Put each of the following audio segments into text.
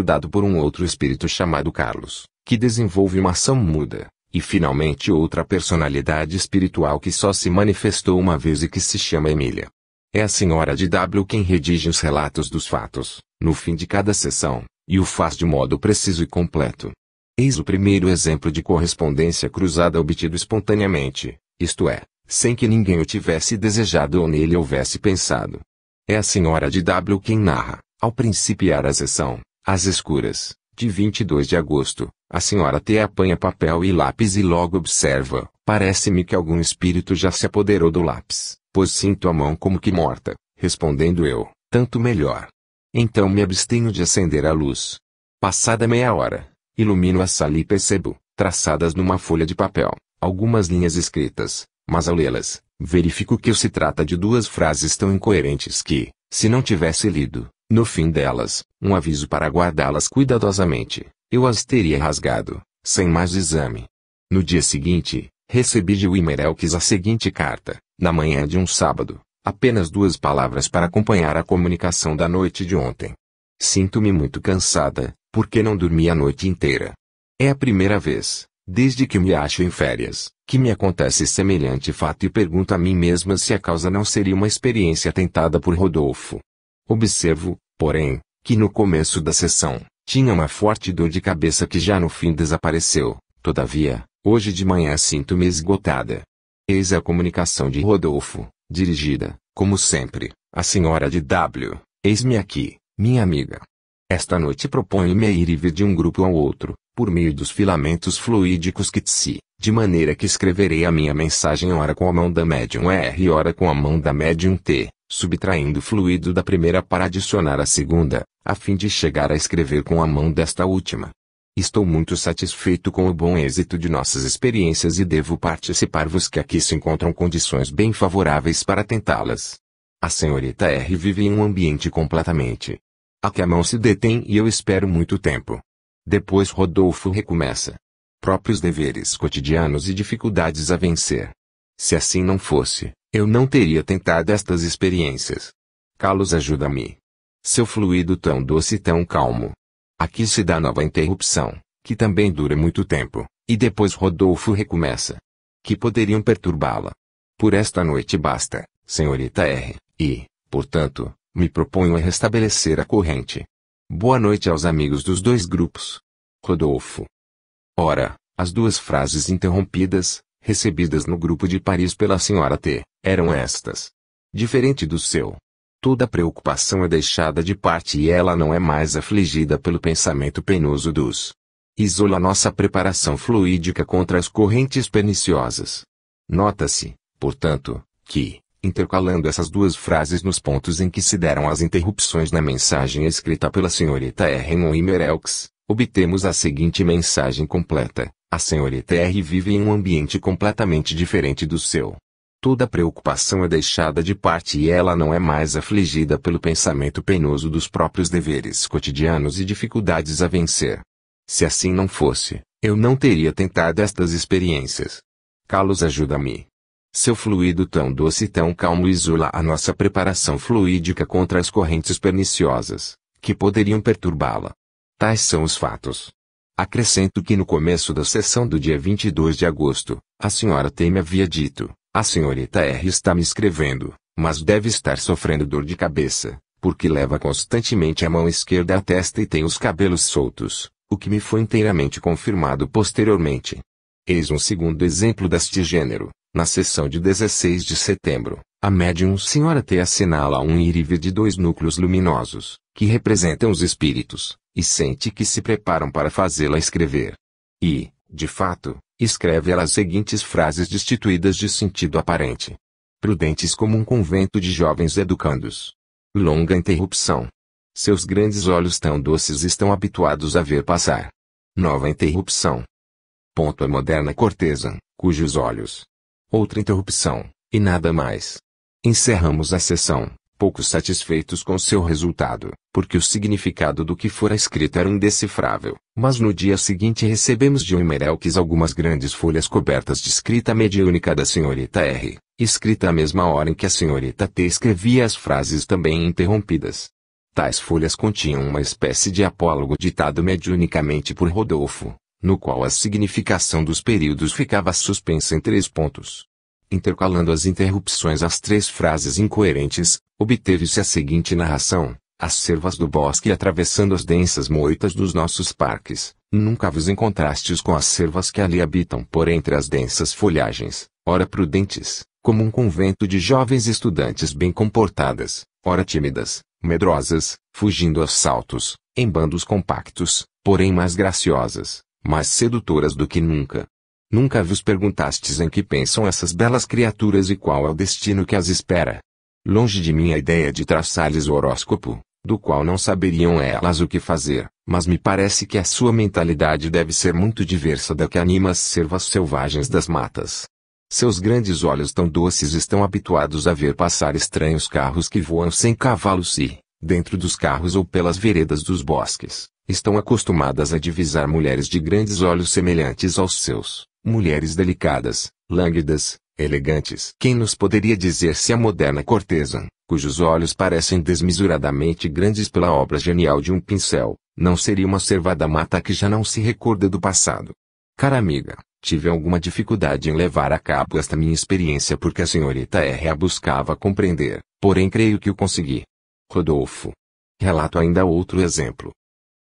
dado por um outro espírito chamado Carlos, que desenvolve uma ação muda, e finalmente outra personalidade espiritual que só se manifestou uma vez e que se chama Emília. É a senhora de W quem redige os relatos dos fatos, no fim de cada sessão, e o faz de modo preciso e completo. Eis o primeiro exemplo de correspondência cruzada obtido espontaneamente, isto é, sem que ninguém o tivesse desejado ou nele houvesse pensado. É a senhora de W quem narra, ao principiar a sessão, às escuras, de 22 de agosto, a senhora T apanha papel e lápis e logo observa, parece-me que algum espírito já se apoderou do lápis, pois sinto a mão como que morta, respondendo eu, tanto melhor. Então me abstenho de acender a luz. Passada meia hora, ilumino a sala e percebo, traçadas numa folha de papel, algumas linhas escritas, mas ao lê-las, verifico que se trata de duas frases tão incoerentes que, se não tivesse lido, no fim delas, um aviso para guardá-las cuidadosamente, eu as teria rasgado, sem mais exame. No dia seguinte, recebi de Wilmer Elkes a seguinte carta, na manhã de um sábado, apenas 2 palavras para acompanhar a comunicação da noite de ontem. Sinto-me muito cansada, porque não dormi a noite inteira. É a primeira vez, desde que me acho em férias, que me acontece semelhante fato e pergunto a mim mesma se a causa não seria uma experiência tentada por Rodolfo. Observo, porém, que no começo da sessão, tinha uma forte dor de cabeça que já no fim desapareceu, todavia, hoje de manhã sinto-me esgotada. Eis a comunicação de Rodolfo, dirigida, como sempre, à senhora de W. Eis-me aqui, minha amiga. Esta noite proponho-me a ir e vir de um grupo ao outro, por meio dos filamentos fluídicos que teci, de maneira que escreverei a minha mensagem ora com a mão da médium R e ora com a mão da médium T, subtraindo o fluido da primeira para adicionar a segunda, a fim de chegar a escrever com a mão desta última. Estou muito satisfeito com o bom êxito de nossas experiências e devo participar-vos que aqui se encontram condições bem favoráveis para tentá-las. A senhorita R vive em um ambiente completamente. A que a mão se detém e eu espero muito tempo. Depois Rodolfo recomeça. Próprios deveres cotidianos e dificuldades a vencer. Se assim não fosse, eu não teria tentado estas experiências. Carlos ajuda-me. Seu fluido tão doce e tão calmo. Aqui se dá nova interrupção, que também dura muito tempo, e depois Rodolfo recomeça. Que poderiam perturbá-la. Por esta noite basta, senhorita R, e, portanto, me proponho a restabelecer a corrente. Boa noite aos amigos dos 2 grupos. Rodolfo. Ora, as 2 frases interrompidas, recebidas no grupo de Paris pela senhora T, eram estas. Diferente do seu. Toda preocupação é deixada de parte e ela não é mais afligida pelo pensamento penoso dos. Isola nossa preparação fluídica contra as correntes perniciosas. Nota-se, portanto, que, intercalando essas 2 frases nos pontos em que se deram as interrupções na mensagem escrita pela senhorita R. no Wilmer Elkes, obtemos a seguinte mensagem completa: a senhorita R vive em um ambiente completamente diferente do seu. Toda preocupação é deixada de parte e ela não é mais afligida pelo pensamento penoso dos próprios deveres cotidianos e dificuldades a vencer. Se assim não fosse, eu não teria tentado estas experiências. Carlos ajuda-me. Seu fluido tão doce e tão calmo isola a nossa preparação fluídica contra as correntes perniciosas, que poderiam perturbá-la. Tais são os fatos. Acrescento que no começo da sessão do dia 22 de agosto, a senhora T me havia dito: a senhorita R está me escrevendo, mas deve estar sofrendo dor de cabeça, porque leva constantemente a mão esquerda à testa e tem os cabelos soltos, o que me foi inteiramente confirmado posteriormente. Eis um segundo exemplo deste gênero. Na sessão de 16 de setembro, a médium senhora T assinala um ir e vir de 2 núcleos luminosos, que representam os espíritos, e sente que se preparam para fazê-la escrever. E, de fato, escreve ela as seguintes frases destituídas de sentido aparente. Prudentes como um convento de jovens educandos. Longa interrupção. Seus grandes olhos tão doces estão habituados a ver passar. Nova interrupção. Ponto a moderna cortesa, cujos olhos. Outra interrupção, e nada mais. Encerramos a sessão, pouco satisfeitos com seu resultado, porque o significado do que fora escrito era indecifrável, mas no dia seguinte recebemos de Wilmer Elkes algumas grandes folhas cobertas de escrita mediúnica da senhorita R, escrita à mesma hora em que a senhorita T escrevia as frases também interrompidas. Tais folhas continham uma espécie de apólogo ditado mediunicamente por Rodolfo, no qual a significação dos períodos ficava suspensa em 3 pontos. Intercalando as interrupções às 3 frases incoerentes, obteve-se a seguinte narração: as cervas do bosque atravessando as densas moitas dos nossos parques, nunca vos encontrastes com as cervas que ali habitam por entre as densas folhagens, ora prudentes, como um convento de jovens estudantes bem comportadas, ora tímidas, medrosas, fugindo aos saltos, em bandos compactos, porém mais graciosas, mais sedutoras do que nunca. Nunca vos perguntastes em que pensam essas belas criaturas e qual é o destino que as espera. Longe de mim a ideia de traçar-lhes o horóscopo, do qual não saberiam elas o que fazer, mas me parece que a sua mentalidade deve ser muito diversa da que anima as cervas selvagens das matas. Seus grandes olhos tão doces estão habituados a ver passar estranhos carros que voam sem cavalos e, dentro dos carros ou pelas veredas dos bosques, estão acostumadas a divisar mulheres de grandes olhos semelhantes aos seus, mulheres delicadas, lânguidas, elegantes. Quem nos poderia dizer se a moderna cortesa, cujos olhos parecem desmesuradamente grandes pela obra genial de um pincel, não seria uma cerva da mata que já não se recorda do passado? Cara amiga, tive alguma dificuldade em levar a cabo esta minha experiência porque a senhorita R. a buscava compreender, porém creio que o consegui. Rodolfo. Relato ainda outro exemplo.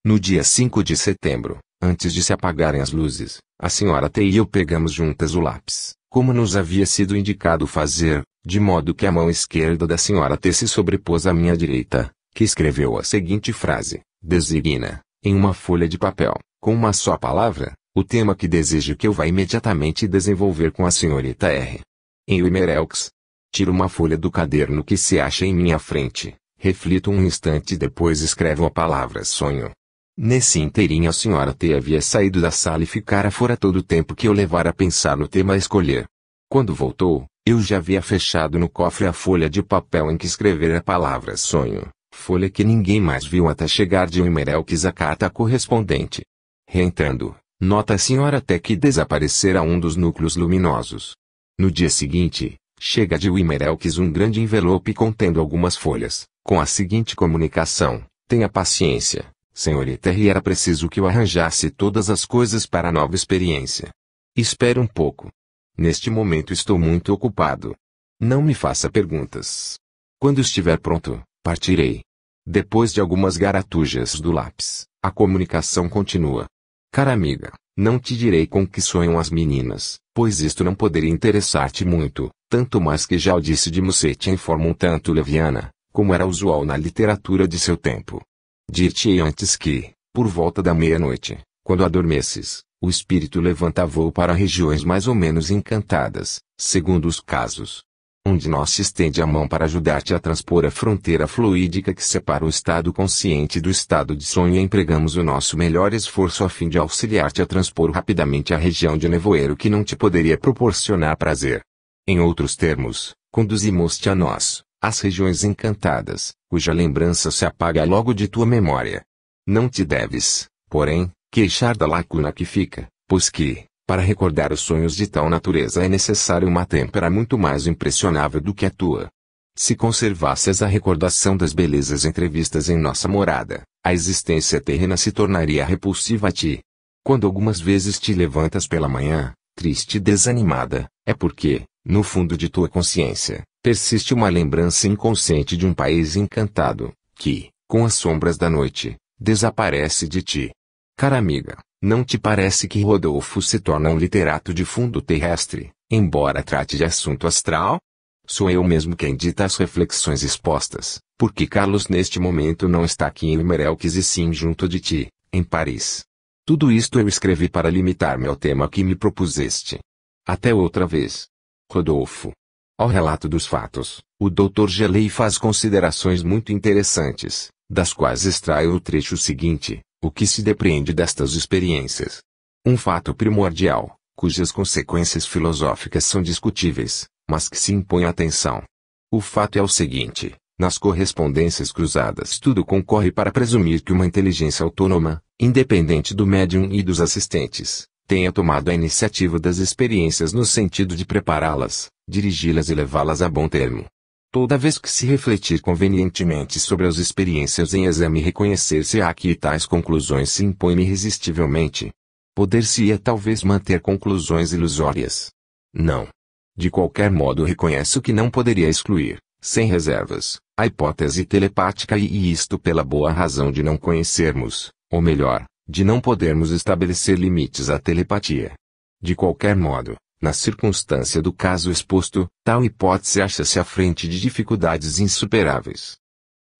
No dia 5 de setembro, antes de se apagarem as luzes, a senhora T. e eu pegamos juntas o lápis, como nos havia sido indicado fazer, de modo que a mão esquerda da senhora T. se sobrepôs à minha direita, que escreveu a seguinte frase: designa, em uma folha de papel, com uma só palavra, o tema que desejo que eu vá imediatamente desenvolver com a senhorita R. Em Wimerelx. Tiro uma folha do caderno que se acha em minha frente, reflito um instante e depois escrevo a palavra sonho. Nesse inteirinho a senhora T. havia saído da sala e ficara fora todo o tempo que eu levara a pensar no tema a escolher. Quando voltou, eu já havia fechado no cofre a folha de papel em que escrevera a palavra sonho, folha que ninguém mais viu até chegar de Wimerelx a carta correspondente. Reentrando, nota a senhora T. que desaparecera um dos núcleos luminosos. No dia seguinte, chega de Wimerelx um grande envelope contendo algumas folhas, com a seguinte comunicação: tenha paciência, senhorita R. era preciso que eu arranjasse todas as coisas para a nova experiência. Espere um pouco. Neste momento estou muito ocupado. Não me faça perguntas. Quando estiver pronto, partirei. Depois de algumas garatujas do lápis, a comunicação continua. Cara amiga, não te direi com que sonham as meninas, pois isto não poderia interessar-te muito, tanto mais que já o disse de Musset em forma um tanto leviana, como era usual na literatura de seu tempo. Dir-te-ei antes que, por volta da meia-noite, quando adormeces, o espírito levanta voo para regiões mais ou menos encantadas, segundo os casos. Um de nós se estende a mão para ajudar-te a transpor a fronteira fluídica que separa o estado consciente do estado de sonho e empregamos o nosso melhor esforço a fim de auxiliar-te a transpor rapidamente a região de nevoeiro que não te poderia proporcionar prazer. Em outros termos, conduzimos-te a nós, as regiões encantadas, cuja lembrança se apaga logo de tua memória. Não te deves, porém, queixar da lacuna que fica, pois que, para recordar os sonhos de tal natureza é necessário uma têmpera muito mais impressionável do que a tua. Se conservasses a recordação das belezas entrevistas em nossa morada, a existência terrena se tornaria repulsiva a ti. Quando algumas vezes te levantas pela manhã, triste e desanimada, é porque, no fundo de tua consciência, persiste uma lembrança inconsciente de um país encantado, que, com as sombras da noite, desaparece de ti. Cara amiga, não te parece que Rodolfo se torna um literato de fundo terrestre, embora trate de assunto astral? Sou eu mesmo quem dita as reflexões expostas, porque Carlos neste momento não está aqui em Wimerelx e sim junto de ti, em Paris. Tudo isto eu escrevi para limitar-me ao tema que me propuseste. Até outra vez. Rodolfo. Ao relato dos fatos, o Dr. Gelei faz considerações muito interessantes, das quais extraio o trecho seguinte, o que se depreende destas experiências. Um fato primordial, cujas consequências filosóficas são discutíveis, mas que se impõe à atenção. O fato é o seguinte: nas correspondências cruzadas tudo concorre para presumir que uma inteligência autônoma, independente do médium e dos assistentes, tenha tomado a iniciativa das experiências no sentido de prepará-las, dirigi-las e levá-las a bom termo. Toda vez que se refletir convenientemente sobre as experiências em exame, reconhecer-se-á que tais conclusões se impõem irresistivelmente. Poder-se-ia talvez manter conclusões ilusórias. Não. De qualquer modo, reconheço que não poderia excluir, sem reservas, a hipótese telepática, e isto pela boa razão de não conhecermos, ou melhor, de não podermos estabelecer limites à telepatia. De qualquer modo, na circunstância do caso exposto, tal hipótese acha-se à frente de dificuldades insuperáveis.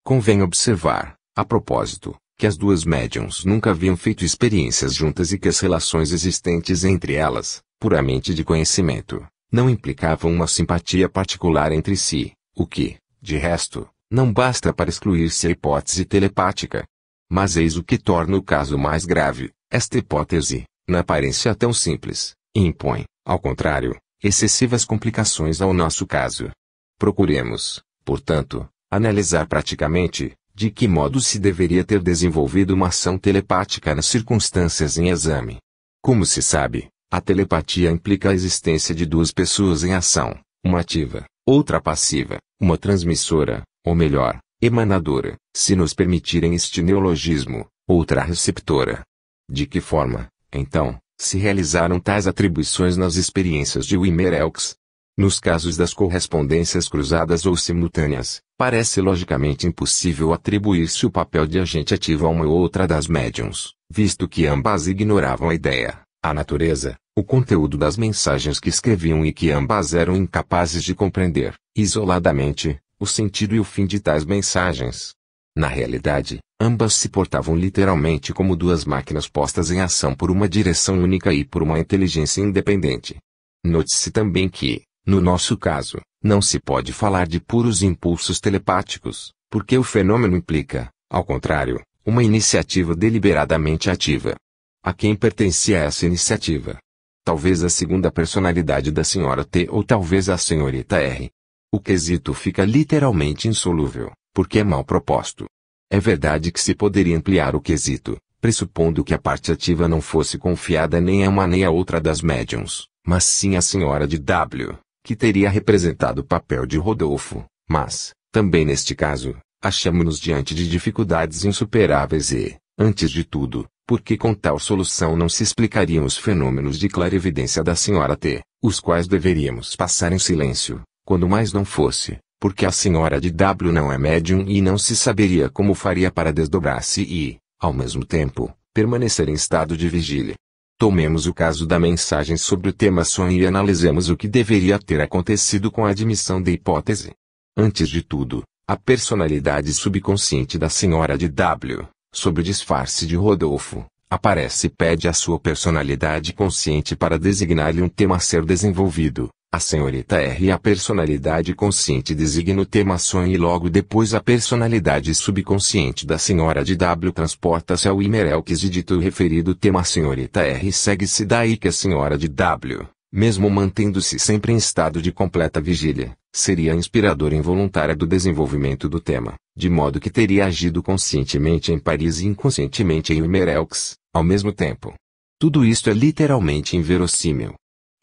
Convém observar, a propósito, que as duas médiuns nunca haviam feito experiências juntas e que as relações existentes entre elas, puramente de conhecimento, não implicavam uma simpatia particular entre si, o que, de resto, não basta para excluir-se a hipótese telepática. Mas eis o que torna o caso mais grave: esta hipótese, na aparência tão simples, impõe, ao contrário, excessivas complicações ao nosso caso. Procuremos, portanto, analisar praticamente, de que modo se deveria ter desenvolvido uma ação telepática nas circunstâncias em exame. Como se sabe, a telepatia implica a existência de duas pessoas em ação, uma ativa, outra passiva, uma transmissora, ou melhor, emanadora, se nos permitirem este neologismo, outra receptora. De que forma, então, se realizaram tais atribuições nas experiências de Wimmer Elks? Nos casos das correspondências cruzadas ou simultâneas, parece logicamente impossível atribuir-se o papel de agente ativo a uma ou outra das médiuns, visto que ambas ignoravam a ideia, a natureza, o conteúdo das mensagens que escreviam e que ambas eram incapazes de compreender, isoladamente, o sentido e o fim de tais mensagens. Na realidade, ambas se portavam literalmente como duas máquinas postas em ação por uma direção única e por uma inteligência independente. Note-se também que, no nosso caso, não se pode falar de puros impulsos telepáticos, porque o fenômeno implica, ao contrário, uma iniciativa deliberadamente ativa. A quem pertencia essa iniciativa? Talvez a segunda personalidade da senhora T ou talvez a senhorita R. O quesito fica literalmente insolúvel, porque é mal proposto. É verdade que se poderia ampliar o quesito, pressupondo que a parte ativa não fosse confiada nem a uma nem a outra das médiuns, mas sim a senhora de W, que teria representado o papel de Rodolfo, mas, também neste caso, achamo-nos diante de dificuldades insuperáveis e, antes de tudo, porque com tal solução não se explicariam os fenômenos de clarividência da senhora T, os quais deveríamos passar em silêncio, quando mais não fosse, porque a senhora de W não é médium e não se saberia como faria para desdobrar-se e, ao mesmo tempo, permanecer em estado de vigília. Tomemos o caso da mensagem sobre o tema sonho e analisemos o que deveria ter acontecido com a admissão da hipótese. Antes de tudo, a personalidade subconsciente da senhora de W, sob o disfarce de Rodolfo, aparece e pede à sua personalidade consciente para designar-lhe um tema a ser desenvolvido. A senhorita R e a personalidade consciente designa o tema sonho e logo depois a personalidade subconsciente da senhora de W transporta-se ao Wimmer Elks e dito o referido tema a senhorita R segue-se daí que a senhora de W, mesmo mantendo-se sempre em estado de completa vigília, seria a inspiradora involuntária do desenvolvimento do tema, de modo que teria agido conscientemente em Paris e inconscientemente em Wimmer Elks, ao mesmo tempo. Tudo isto é literalmente inverossímil.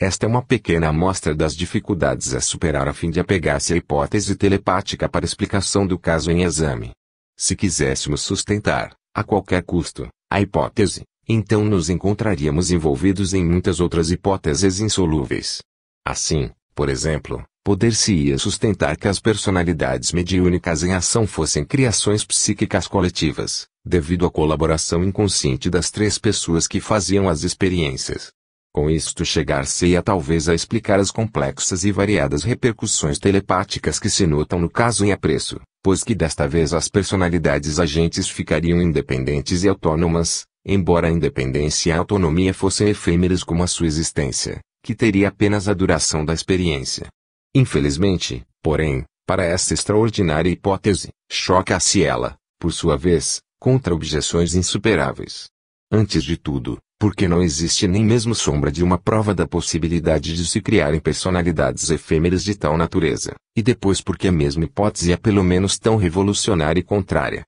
Esta é uma pequena amostra das dificuldades a superar a fim de apegar-se à hipótese telepática para explicação do caso em exame. Se quiséssemos sustentar, a qualquer custo, a hipótese, então nos encontraríamos envolvidos em muitas outras hipóteses insolúveis. Assim, por exemplo, poder-se-ia sustentar que as personalidades mediúnicas em ação fossem criações psíquicas coletivas, devido à colaboração inconsciente das três pessoas que faziam as experiências. Com isto chegar-se-ia talvez a explicar as complexas e variadas repercussões telepáticas que se notam no caso em apreço, pois que desta vez as personalidades agentes ficariam independentes e autônomas, embora a independência e a autonomia fossem efêmeras como a sua existência, que teria apenas a duração da experiência. Infelizmente, porém, para esta extraordinária hipótese, choca-se ela, por sua vez, contra objeções insuperáveis. Antes de tudo, porque não existe nem mesmo sombra de uma prova da possibilidade de se criarem personalidades efêmeras de tal natureza, e depois porque a mesma hipótese é pelo menos tão revolucionária e contrária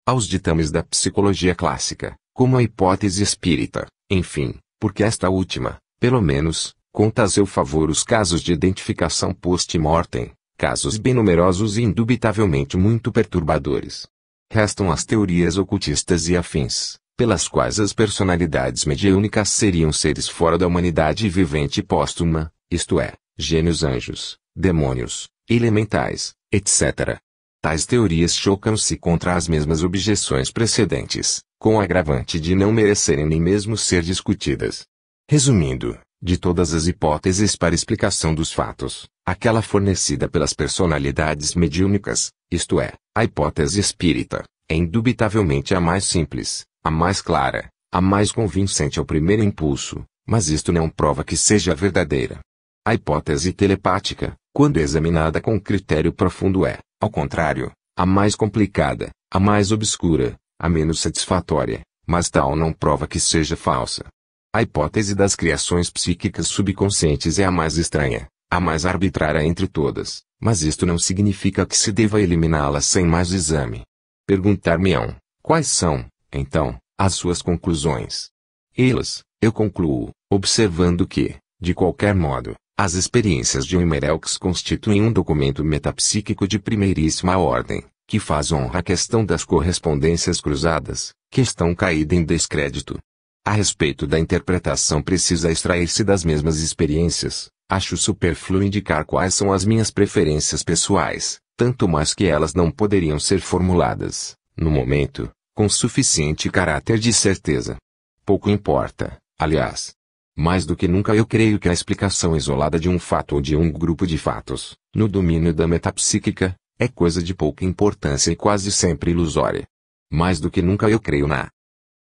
aos ditames da psicologia clássica, como a hipótese espírita, enfim, porque esta última, pelo menos, conta a seu favor os casos de identificação post-mortem, Casos bem numerosos e indubitavelmente muito perturbadores. Restam as teorias ocultistas e afins, pelas quais as personalidades mediúnicas seriam seres fora da humanidade vivente póstuma, isto é, gênios, anjos, demônios, elementais, etc. Tais teorias chocam-se contra as mesmas objeções precedentes, com o agravante de não merecerem nem mesmo ser discutidas. Resumindo, de todas as hipóteses para explicação dos fatos, aquela fornecida pelas personalidades mediúnicas, isto é, a hipótese espírita, é indubitavelmente a mais simples, a mais clara, a mais convincente ao primeiro impulso, mas isto não prova que seja verdadeira. A hipótese telepática, quando examinada com critério profundo, é, ao contrário, a mais complicada, a mais obscura, a menos satisfatória, mas tal não prova que seja falsa. A hipótese das criações psíquicas subconscientes é a mais estranha, a mais arbitrária entre todas, mas isto não significa que se deva eliminá-la sem mais exame. Perguntar-me-ão, quais são, então, as suas conclusões? Elas, eu concluo, observando que, de qualquer modo, as experiências de Eumerelx constituem um documento metapsíquico de primeiríssima ordem, que faz honra à questão das correspondências cruzadas, questão caída em descrédito. A respeito da interpretação precisa extrair-se das mesmas experiências, acho supérfluo indicar quais são as minhas preferências pessoais, tanto mais que elas não poderiam ser formuladas, no momento, com suficiente caráter de certeza. Pouco importa, aliás. Mais do que nunca eu creio que a explicação isolada de um fato ou de um grupo de fatos, no domínio da metapsíquica, é coisa de pouca importância e quase sempre ilusória. Mais do que nunca eu creio na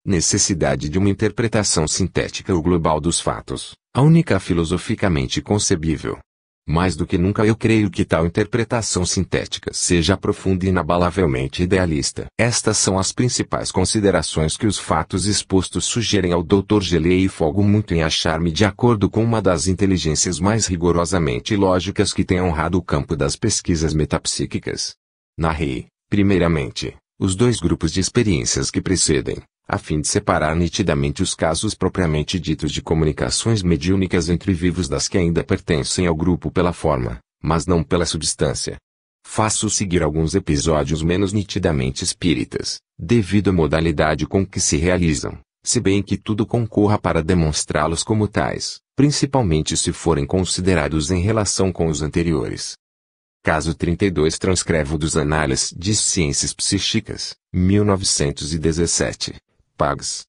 necessidade de uma interpretação sintética ou global dos fatos, a única filosoficamente concebível. Mais do que nunca eu creio que tal interpretação sintética seja profunda e inabalavelmente idealista. Estas são as principais considerações que os fatos expostos sugerem ao Dr. Gelei e folgo muito em achar-me de acordo com uma das inteligências mais rigorosamente lógicas que tem honrado o campo das pesquisas metapsíquicas. Narrei, primeiramente, os dois grupos de experiências que precedem, a fim de separar nitidamente os casos propriamente ditos de comunicações mediúnicas entre vivos das que ainda pertencem ao grupo pela forma, mas não pela substância. Faço seguir alguns episódios menos nitidamente espíritas, devido à modalidade com que se realizam, se bem que tudo concorra para demonstrá-los como tais, principalmente se forem considerados em relação com os anteriores. Caso 32 transcrevo dos Análises de Ciências Psíquicas, 1917. Pags.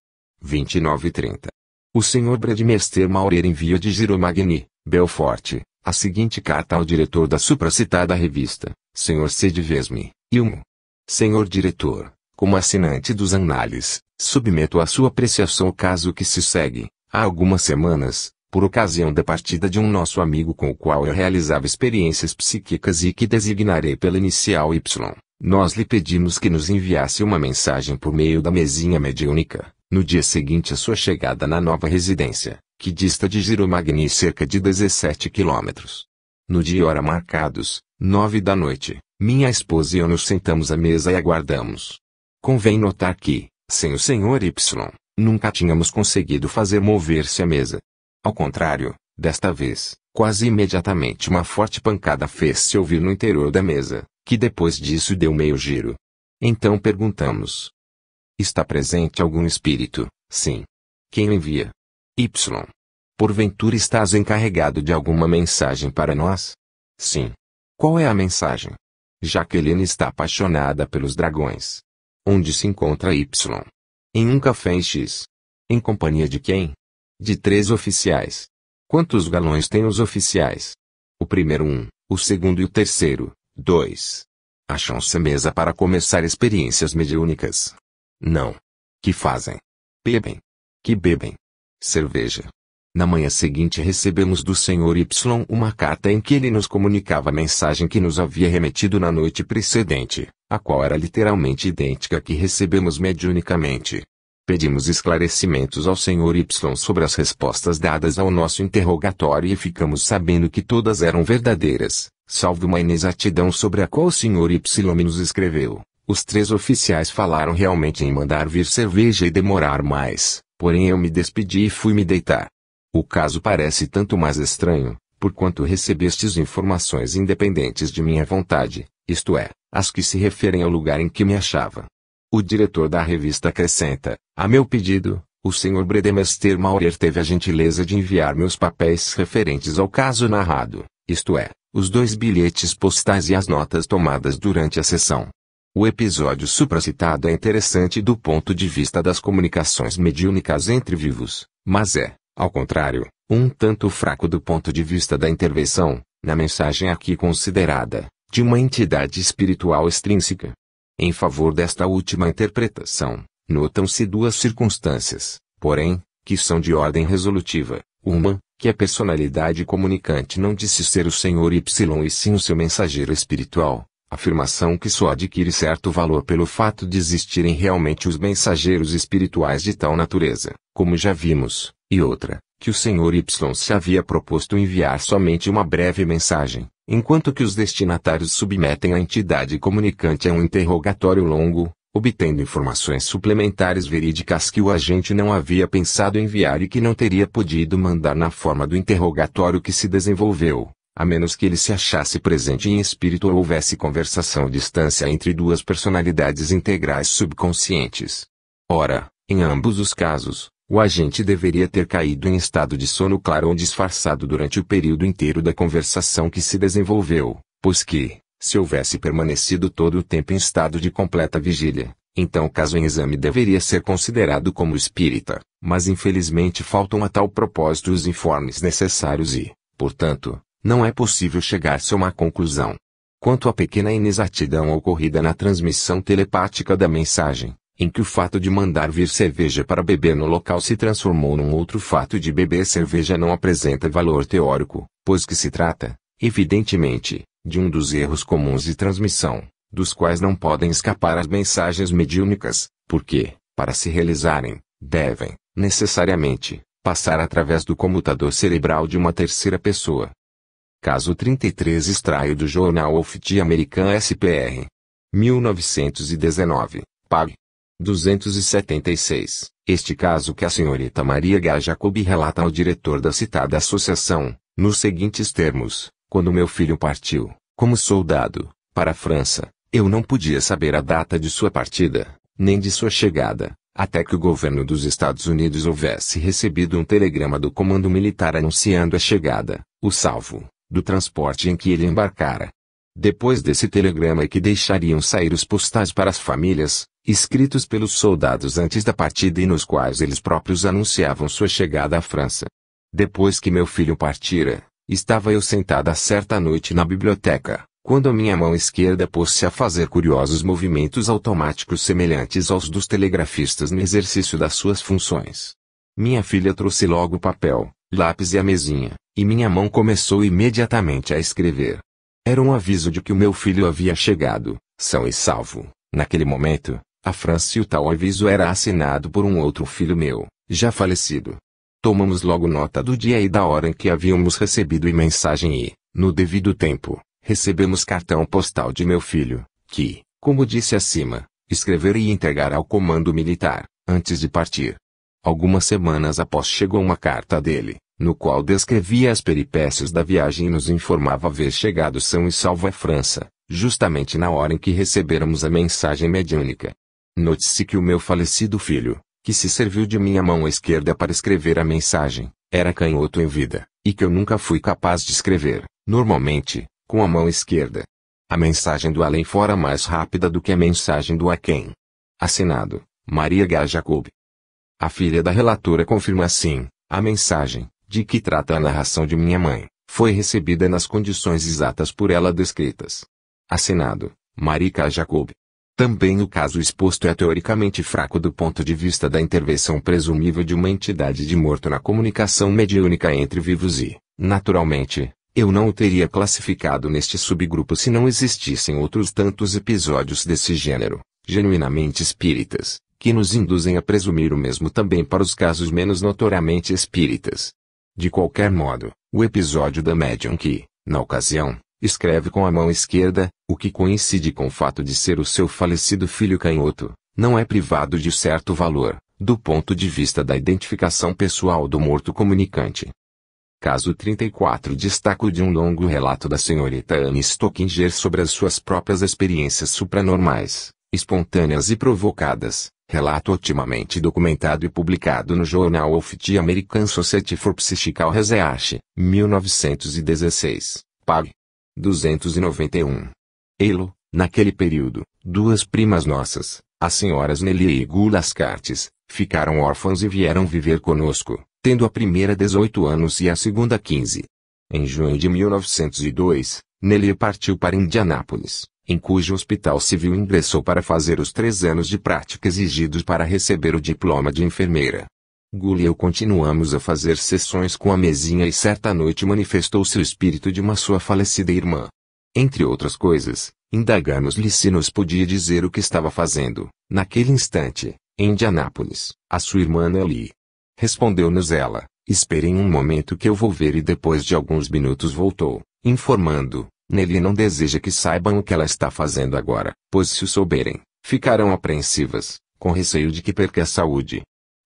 29:30. O Sr. Bradmeister Maurer envia de Giromagny, Belfort, a seguinte carta ao diretor da supracitada revista, Sr. C. de Vesme, Ilmo. Senhor Diretor, como assinante dos Análises, submeto à sua apreciação o caso que se segue. Há algumas semanas, por ocasião da partida de um nosso amigo com o qual eu realizava experiências psíquicas e que designarei pela inicial Y, nós lhe pedimos que nos enviasse uma mensagem por meio da mesinha mediúnica, no dia seguinte à sua chegada na nova residência, que dista de Giromagny cerca de 17 quilômetros. No dia e hora marcados, 9 da noite, minha esposa e eu nos sentamos à mesa e aguardamos. Convém notar que, sem o Sr. Y, nunca tínhamos conseguido fazer mover-se a mesa. Ao contrário, desta vez, quase imediatamente uma forte pancada fez-se ouvir no interior da mesa, que depois disso deu meio giro. Então perguntamos: está presente algum espírito? Sim. Quem o envia? Y. Porventura estás encarregado de alguma mensagem para nós? Sim. Qual é a mensagem? Jaqueline está apaixonada pelos dragões. Onde se encontra Y? Em um café em X. Em companhia de quem? De 3 oficiais. Quantos galões têm os oficiais? O primeiro 1, o segundo e o terceiro 2. Acham-se à mesa para começar experiências mediúnicas? Não. Que fazem? Bebem. Que bebem? Cerveja. Na manhã seguinte recebemos do Sr. Y uma carta em que ele nos comunicava a mensagem que nos havia remetido na noite precedente, a qual era literalmente idêntica à que recebemos mediunicamente. Pedimos esclarecimentos ao Sr. Y sobre as respostas dadas ao nosso interrogatório e ficamos sabendo que todas eram verdadeiras, salvo uma inexatidão sobre a qual o Sr. Y nos escreveu. Os 3 oficiais falaram realmente em mandar vir cerveja e demorar mais, porém eu me despedi e fui me deitar. O caso parece tanto mais estranho, porquanto recebestes informações independentes de minha vontade, isto é, as que se referem ao lugar em que me achava. O diretor da revista acrescenta, a meu pedido, o Sr. Bredemester Maurer teve a gentileza de enviar-me os papéis referentes ao caso narrado, isto é, os 2 bilhetes postais e as notas tomadas durante a sessão. O episódio supracitado é interessante do ponto de vista das comunicações mediúnicas entre vivos, mas é, ao contrário, um tanto fraco do ponto de vista da intervenção, na mensagem aqui considerada, de uma entidade espiritual extrínseca. Em favor desta última interpretação, notam-se 2 circunstâncias, porém, que são de ordem resolutiva. Uma, que a personalidade comunicante não disse ser o Sr. Y e sim o seu mensageiro espiritual, afirmação que só adquire certo valor pelo fato de existirem realmente os mensageiros espirituais de tal natureza, como já vimos, e outra, que o Sr. Y se havia proposto enviar somente uma breve mensagem, enquanto que os destinatários submetem a entidade comunicante a um interrogatório longo, obtendo informações suplementares verídicas que o agente não havia pensado enviar e que não teria podido mandar na forma do interrogatório que se desenvolveu, a menos que ele se achasse presente em espírito ou houvesse conversação à distância entre 2 personalidades integrais subconscientes. Ora, em ambos os casos, o agente deveria ter caído em estado de sono claro ou disfarçado durante o período inteiro da conversação que se desenvolveu, pois que, se houvesse permanecido todo o tempo em estado de completa vigília, então o caso em exame deveria ser considerado como espírita, mas infelizmente faltam a tal propósito os informes necessários e, portanto, não é possível chegar-se a uma conclusão. Quanto à pequena inexatidão ocorrida na transmissão telepática da mensagem, em que o fato de mandar vir cerveja para beber no local se transformou num outro fato de beber cerveja não apresenta valor teórico, pois que se trata, evidentemente, de um dos erros comuns de transmissão, dos quais não podem escapar as mensagens mediúnicas, porque, para se realizarem, devem, necessariamente, passar através do comutador cerebral de uma terceira pessoa. Caso 33 extraio do Journal of the American SPR. 1919, pág. 276. Este caso que a senhorita Maria H. Jacobi relata ao diretor da citada associação, nos seguintes termos: quando meu filho partiu, como soldado, para a França, eu não podia saber a data de sua partida, nem de sua chegada, até que o governo dos Estados Unidos houvesse recebido um telegrama do comando militar anunciando a chegada, o salvo, do transporte em que ele embarcara. Depois desse telegrama é que deixariam sair os postais para as famílias, escritos pelos soldados antes da partida e nos quais eles próprios anunciavam sua chegada à França. Depois que meu filho partira, estava eu sentada certa noite na biblioteca, quando a minha mão esquerda pôs-se a fazer curiosos movimentos automáticos semelhantes aos dos telegrafistas no exercício das suas funções. Minha filha trouxe logo papel, lápis e a mesinha, e minha mão começou imediatamente a escrever. Era um aviso de que o meu filho havia chegado, são e salvo, naquele momento, à França, e o tal aviso era assinado por um outro filho meu, já falecido. Tomamos logo nota do dia e da hora em que havíamos recebido a mensagem e, no devido tempo, recebemos cartão postal de meu filho, que, como disse acima, escrever e entregar ao comando militar, antes de partir. Algumas semanas após chegou uma carta dele, no qual descrevia as peripécias da viagem e nos informava haver chegado são e salvo à França, justamente na hora em que receberamos a mensagem mediúnica. Note-se que o meu falecido filho, que se serviu de minha mão esquerda para escrever a mensagem, era canhoto em vida, e que eu nunca fui capaz de escrever, normalmente, com a mão esquerda. A mensagem do além fora mais rápida do que a mensagem do aquém. Assinado, Maria H. Jacobi. A filha da relatora confirma assim, a mensagem, de que trata a narração de minha mãe, foi recebida nas condições exatas por ela descritas. Assinado, Maria H. Jacobi. Também o caso exposto é teoricamente fraco do ponto de vista da intervenção presumível de uma entidade de morto na comunicação mediúnica entre vivos e, naturalmente, eu não o teria classificado neste subgrupo se não existissem outros tantos episódios desse gênero, genuinamente espíritas, que nos induzem a presumir o mesmo também para os casos menos notoriamente espíritas. De qualquer modo, o episódio da médium que, na ocasião, escreve com a mão esquerda, o que coincide com o fato de ser o seu falecido filho canhoto, não é privado de certo valor, do ponto de vista da identificação pessoal do morto comunicante. Caso 34 destaco de um longo relato da senhorita Anne Stockinger sobre as suas próprias experiências supranormais, espontâneas e provocadas, relato otimamente documentado e publicado no Journal of the American Society for Psychical Research, 1916, pág. 291. Elo, naquele período, duas primas nossas, as senhoras Nelly e Gulas Cartes, ficaram órfãos e vieram viver conosco, tendo a primeira 18 anos e a segunda 15. Em junho de 1902, Nelly partiu para Indianápolis, em cujo hospital civil ingressou para fazer os 3 anos de prática exigidos para receber o diploma de enfermeira. Gula e eu continuamos a fazer sessões com a mesinha e certa noite manifestou-se o espírito de uma sua falecida irmã. Entre outras coisas, indagamos-lhe se nos podia dizer o que estava fazendo, naquele instante, em Indianápolis, a sua irmã Nelly. Respondeu-nos ela: esperem um momento que eu vou ver, e depois de alguns minutos voltou, informando: Nelly não deseja que saibam o que ela está fazendo agora, pois se o souberem, ficarão apreensivas, com receio de que perca a saúde.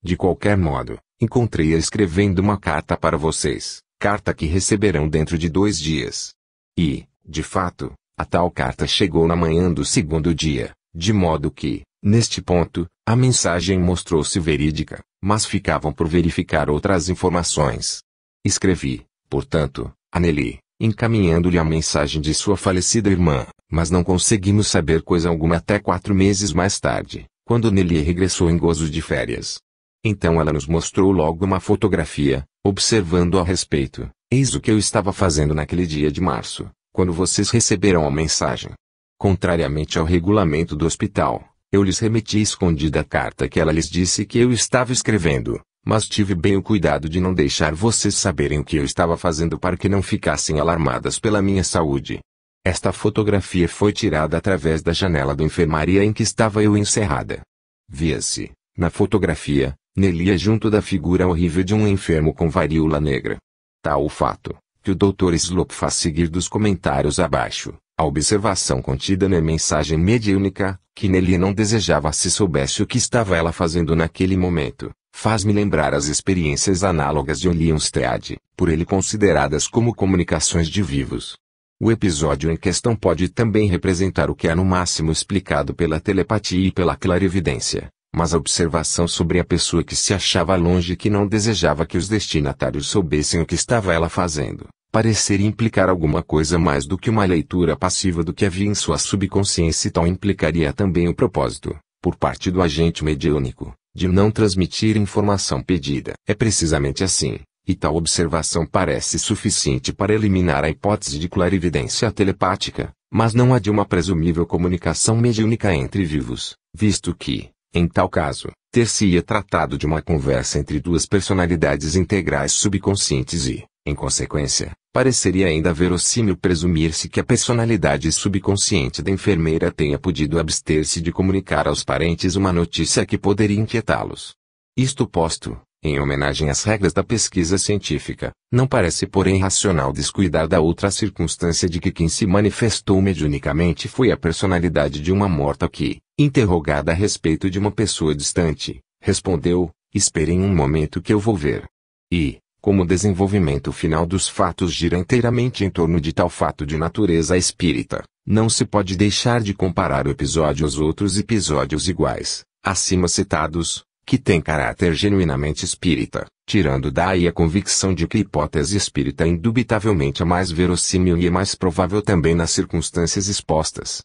De qualquer modo, encontrei-a escrevendo uma carta para vocês, carta que receberão dentro de 2 dias. E, de fato, a tal carta chegou na manhã do segundo dia, de modo que, neste ponto, a mensagem mostrou-se verídica, mas ficavam por verificar outras informações. Escrevi, portanto, a Nelly, encaminhando-lhe a mensagem de sua falecida irmã, mas não conseguimos saber coisa alguma até 4 meses mais tarde, quando Nelly regressou em gozo de férias. Então ela nos mostrou logo uma fotografia, observando a respeito: eis o que eu estava fazendo naquele dia de março, quando vocês receberam a mensagem. Contrariamente ao regulamento do hospital, eu lhes remeti escondida a carta que ela lhes disse que eu estava escrevendo, mas tive bem o cuidado de não deixar vocês saberem o que eu estava fazendo para que não ficassem alarmadas pela minha saúde. Esta fotografia foi tirada através da janela da enfermaria em que estava eu encerrada. Via-se, na fotografia, Nelly junto da figura horrível de um enfermo com varíola negra. Tal o fato, que o Dr. Slope faz seguir dos comentários abaixo, a observação contida na mensagem mediúnica, que Nelly não desejava se soubesse o que estava ela fazendo naquele momento, faz-me lembrar as experiências análogas de Ollionstad, por ele consideradas como comunicações de vivos. O episódio em questão pode também representar o que é no máximo explicado pela telepatia e pela clarividência, mas a observação sobre a pessoa que se achava longe e que não desejava que os destinatários soubessem o que estava ela fazendo, pareceria implicar alguma coisa mais do que uma leitura passiva do que havia em sua subconsciência, e tal implicaria também o propósito, por parte do agente mediúnico, de não transmitir informação pedida. É precisamente assim, e tal observação parece suficiente para eliminar a hipótese de clarividência telepática, mas não a de uma presumível comunicação mediúnica entre vivos, visto que, em tal caso, ter-se-ia tratado de uma conversa entre 2 personalidades integrais subconscientes e, em consequência, pareceria ainda verossímil presumir-se que a personalidade subconsciente da enfermeira tenha podido abster-se de comunicar aos parentes uma notícia que poderia inquietá-los. Isto posto, em homenagem às regras da pesquisa científica, não parece porém racional descuidar da outra circunstância de que quem se manifestou mediunicamente foi a personalidade de uma morta que, interrogada a respeito de uma pessoa distante, respondeu: esperem um momento que eu vou ver. E, como o desenvolvimento final dos fatos gira inteiramente em torno de tal fato de natureza espírita, não se pode deixar de comparar o episódio aos outros episódios iguais, acima citados, que têm caráter genuinamente espírita, tirando daí a convicção de que a hipótese espírita é indubitavelmente a mais verossímil e a mais provável também nas circunstâncias expostas.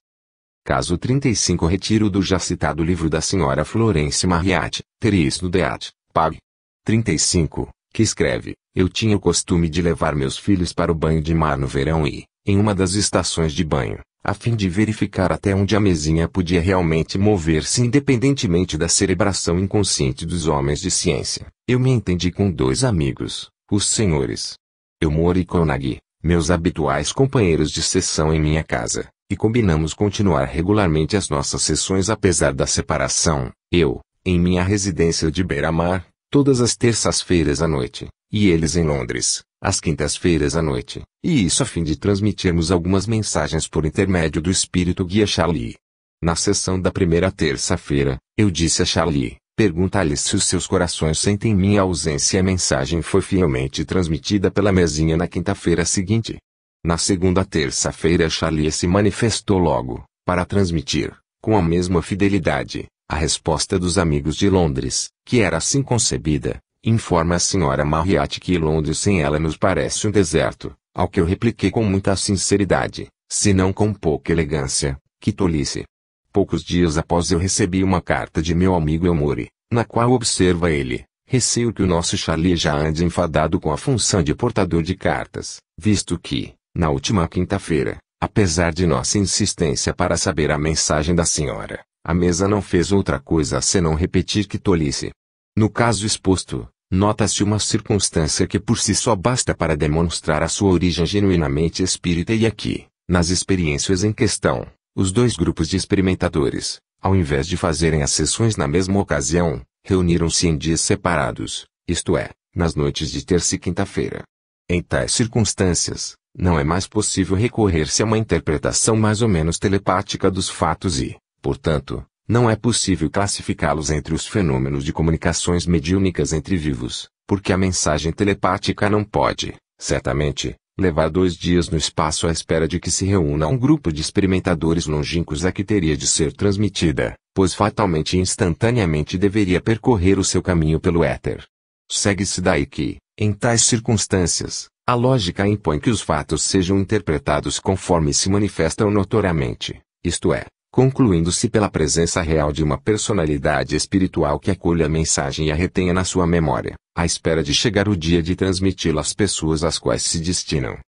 Caso 35 retiro do já citado livro da Sra. Florence Marryat, Teries no Deat, pág. 35, que escreve: eu tinha o costume de levar meus filhos para o banho de mar no verão e, em uma das estações de banho, a fim de verificar até onde a mesinha podia realmente mover-se independentemente da cerebração inconsciente dos homens de ciência, eu me entendi com 2 amigos, os senhores Elmore e Conaghy, meus habituais companheiros de sessão em minha casa, e combinamos continuar regularmente as nossas sessões apesar da separação, eu, em minha residência de beira-mar, todas as terças-feiras à noite, e eles em Londres, às quintas-feiras à noite, e isso a fim de transmitirmos algumas mensagens por intermédio do espírito guia Charlie. Na sessão da primeira terça-feira, eu disse a Charlie: Pergunta-lhes se os seus corações sentem minha ausência. A mensagem foi fielmente transmitida pela mesinha na quinta-feira seguinte. Na segunda terça-feira Charlie se manifestou logo, para transmitir, com a mesma fidelidade, a resposta dos amigos de Londres, que era assim concebida. Informa a senhora Marriott que Londres sem ela nos parece um deserto, ao que eu repliquei com muita sinceridade, se não com pouca elegância, que tolice. Poucos dias após eu recebi uma carta de meu amigo Elmore, na qual observa ele: receio que o nosso Charlie já ande enfadado com a função de portador de cartas, visto que, na última quinta-feira, apesar de nossa insistência para saber a mensagem da senhora, a mesa não fez outra coisa senão repetir que tolice. No caso exposto, nota-se uma circunstância que por si só basta para demonstrar a sua origem genuinamente espírita e aqui, nas experiências em questão, os dois grupos de experimentadores, ao invés de fazerem as sessões na mesma ocasião, reuniram-se em dias separados, isto é, nas noites de terça e quinta-feira. Em tais circunstâncias, não é mais possível recorrer-se a uma interpretação mais ou menos telepática dos fatos e, portanto, não é possível classificá-los entre os fenômenos de comunicações mediúnicas entre vivos, porque a mensagem telepática não pode, certamente, levar 2 dias no espaço à espera de que se reúna um grupo de experimentadores longínquos a que teria de ser transmitida, pois fatalmente e instantaneamente deveria percorrer o seu caminho pelo éter. Segue-se daí que, em tais circunstâncias, a lógica impõe que os fatos sejam interpretados conforme se manifestam notoriamente, isto é, concluindo-se pela presença real de uma personalidade espiritual que acolha a mensagem e a retenha na sua memória, à espera de chegar o dia de transmiti-la às pessoas às quais se destinam.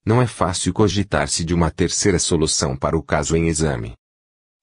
Não é fácil cogitar-se de uma terceira solução para o caso em exame.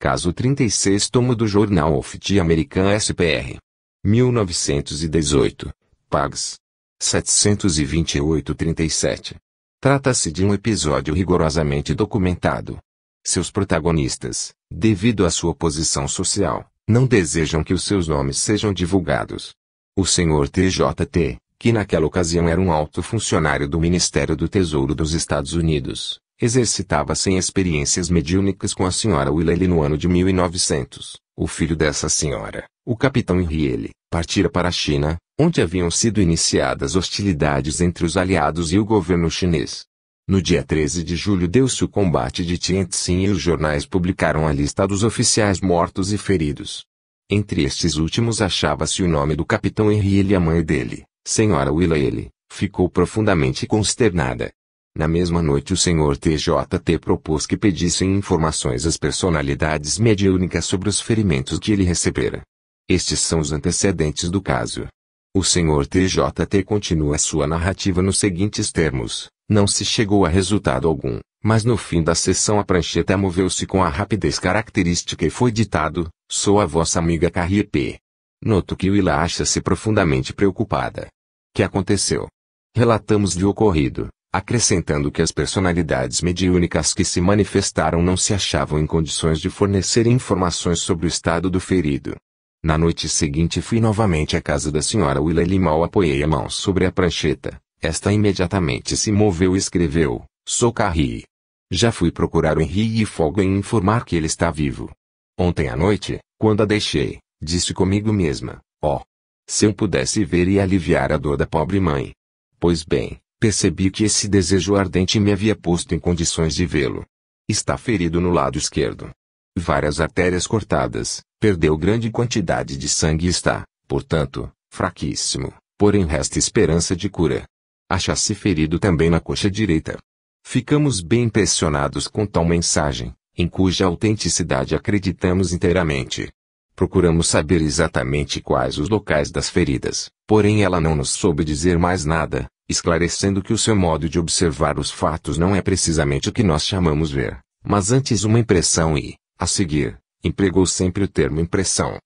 Caso 36, tomo do Jornal of the American SPR. 1918. Pags. 728-37. Trata-se de um episódio rigorosamente documentado. Seus protagonistas, devido à sua posição social, não desejam que os seus nomes sejam divulgados. O Sr. TJT, que naquela ocasião era um alto funcionário do Ministério do Tesouro dos Estados Unidos, exercitava-se em experiências mediúnicas com a Sra. Wiley no ano de 1900. O filho dessa senhora, o capitão Henrielle, partira para a China, onde haviam sido iniciadas hostilidades entre os aliados e o governo chinês. No dia 13 de julho deu-se o combate de Tientsin e os jornais publicaram a lista dos oficiais mortos e feridos. Entre estes últimos achava-se o nome do capitão Henrielle e a mãe dele, Sra. Wiley, ficou profundamente consternada. Na mesma noite o Sr. TJT propôs que pedissem informações às personalidades mediúnicas sobre os ferimentos que ele recebera. Estes são os antecedentes do caso. O Sr. TJT continua sua narrativa nos seguintes termos: não se chegou a resultado algum, mas no fim da sessão a prancheta moveu-se com a rapidez característica e foi ditado: sou a vossa amiga Carrie P. Noto que Willa acha-se profundamente preocupada. Que aconteceu? Relatamos-lhe o ocorrido, acrescentando que as personalidades mediúnicas que se manifestaram não se achavam em condições de fornecer informações sobre o estado do ferido. Na noite seguinte fui novamente à casa da Sra. Wiley e mal apoiei a mão sobre a prancheta. Esta imediatamente se moveu e escreveu: sou Carrie. Já fui procurar o Henry e folgo em informar que ele está vivo. Ontem à noite, quando a deixei, disse comigo mesma: se eu pudesse ver e aliviar a dor da pobre mãe. Pois bem, percebi que esse desejo ardente me havia posto em condições de vê-lo. Está ferido no lado esquerdo. Várias artérias cortadas, perdeu grande quantidade de sangue e está, portanto, fraquíssimo, porém resta esperança de cura. Acha-se ferido também na coxa direita. Ficamos bem impressionados com tal mensagem, em cuja autenticidade acreditamos inteiramente. Procuramos saber exatamente quais os locais das feridas, porém ela não nos soube dizer mais nada, esclarecendo que o seu modo de observar os fatos não é precisamente o que nós chamamos ver, mas antes uma impressão e, a seguir, empregou sempre o termo impressão.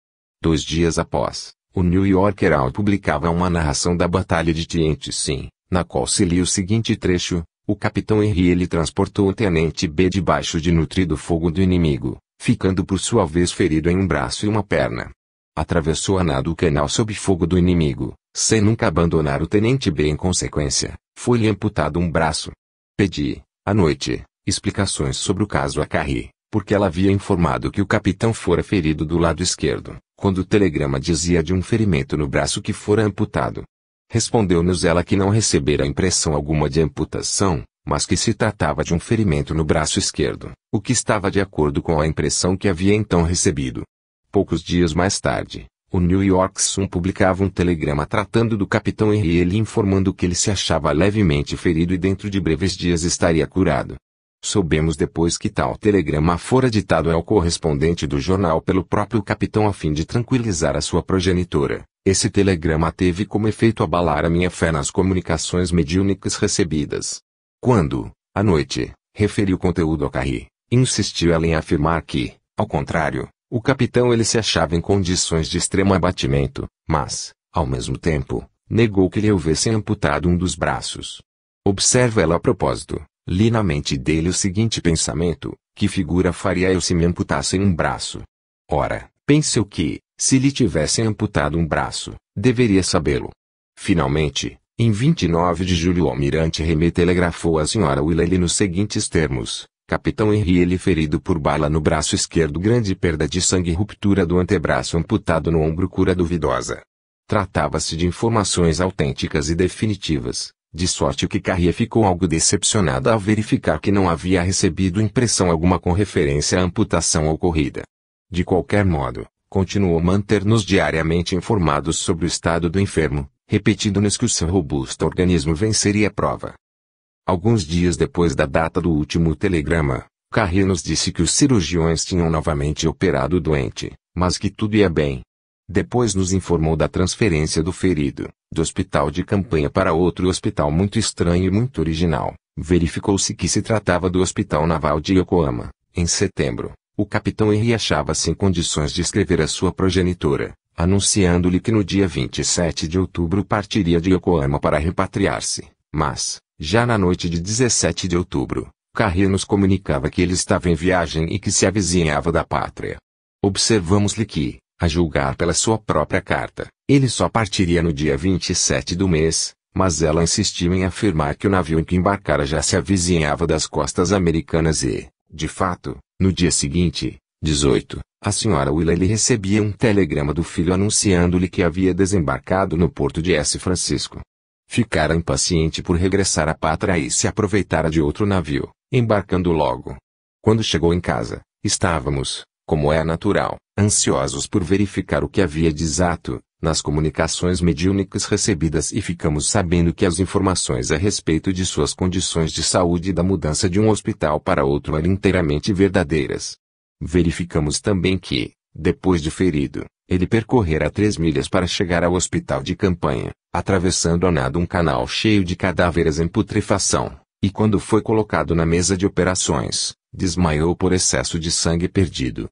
2 dias após, o New York Herald publicava uma narração da Batalha de Tientsin, na qual se lia o seguinte trecho: o capitão Henrielle transportou o tenente B debaixo de nutrido fogo do inimigo, ficando por sua vez ferido em um braço e uma perna. Atravessou a nado o canal sob fogo do inimigo, sem nunca abandonar o tenente B em consequência, foi-lhe amputado um braço. Pedi, à noite, explicações sobre o caso a Carrie, porque ela havia informado que o capitão fora ferido do lado esquerdo, quando o telegrama dizia de um ferimento no braço que fora amputado. Respondeu-nos ela que não recebera impressão alguma de amputação, mas que se tratava de um ferimento no braço esquerdo, o que estava de acordo com a impressão que havia então recebido. Poucos dias mais tarde, o New York Sun publicava um telegrama tratando do capitão Henry e ele informando que ele se achava levemente ferido e dentro de breves dias estaria curado. Soubemos depois que tal telegrama fora ditado ao correspondente do jornal pelo próprio capitão a fim de tranquilizar a sua progenitora. Esse telegrama teve como efeito abalar a minha fé nas comunicações mediúnicas recebidas. Quando, à noite, referi o conteúdo a Carrie, insistiu ela em afirmar que, ao contrário, o capitão ele se achava em condições de extremo abatimento, mas, ao mesmo tempo, negou que lhe houvessem amputado um dos braços. Observa ela a propósito. Li na mente dele o seguinte pensamento: que figura faria eu se me amputassem um braço? Ora, pense eu que, se lhe tivessem amputado um braço, deveria sabê-lo. Finalmente, em 29 de julho o almirante Remet telegrafou à senhora Willey nos seguintes termos: Capitão Henry ele ferido por bala no braço esquerdo, grande perda de sangue, ruptura do antebraço, amputado no ombro, cura duvidosa. Tratava-se de informações autênticas e definitivas. De sorte que Carrie ficou algo decepcionada ao verificar que não havia recebido impressão alguma com referência à amputação ocorrida. De qualquer modo, continuou a manter-nos diariamente informados sobre o estado do enfermo, repetindo-nos que o seu robusto organismo venceria a prova. Alguns dias depois da data do último telegrama, Carrie nos disse que os cirurgiões tinham novamente operado o doente, mas que tudo ia bem. Depois nos informou da transferência do ferido, do hospital de campanha para outro hospital muito estranho e muito original. Verificou-se que se tratava do Hospital Naval de Yokohama. Em setembro, o capitão Henry achava-se em condições de escrever à sua progenitora, anunciando-lhe que no dia 27 de outubro partiria de Yokohama para repatriar-se. Mas, já na noite de 17 de outubro, Carrie nos comunicava que ele estava em viagem e que se avizinhava da pátria. Observamos-lhe que, a julgar pela sua própria carta, ele só partiria no dia 27 do mês, mas ela insistiu em afirmar que o navio em que embarcara já se avizinhava das costas americanas e, de fato, no dia seguinte, 18, a senhora Willey recebia um telegrama do filho anunciando-lhe que havia desembarcado no porto de S. Francisco. Ficara impaciente por regressar à pátria e se aproveitara de outro navio, embarcando logo. Quando chegou em casa, estávamos, como é natural, ansiosos por verificar o que havia de exato nas comunicações mediúnicas recebidas e ficamos sabendo que as informações a respeito de suas condições de saúde e da mudança de um hospital para outro eram inteiramente verdadeiras. Verificamos também que, depois de ferido, ele percorrera 3 milhas para chegar ao hospital de campanha, atravessando a nado um canal cheio de cadáveres em putrefação, e quando foi colocado na mesa de operações, desmaiou por excesso de sangue perdido.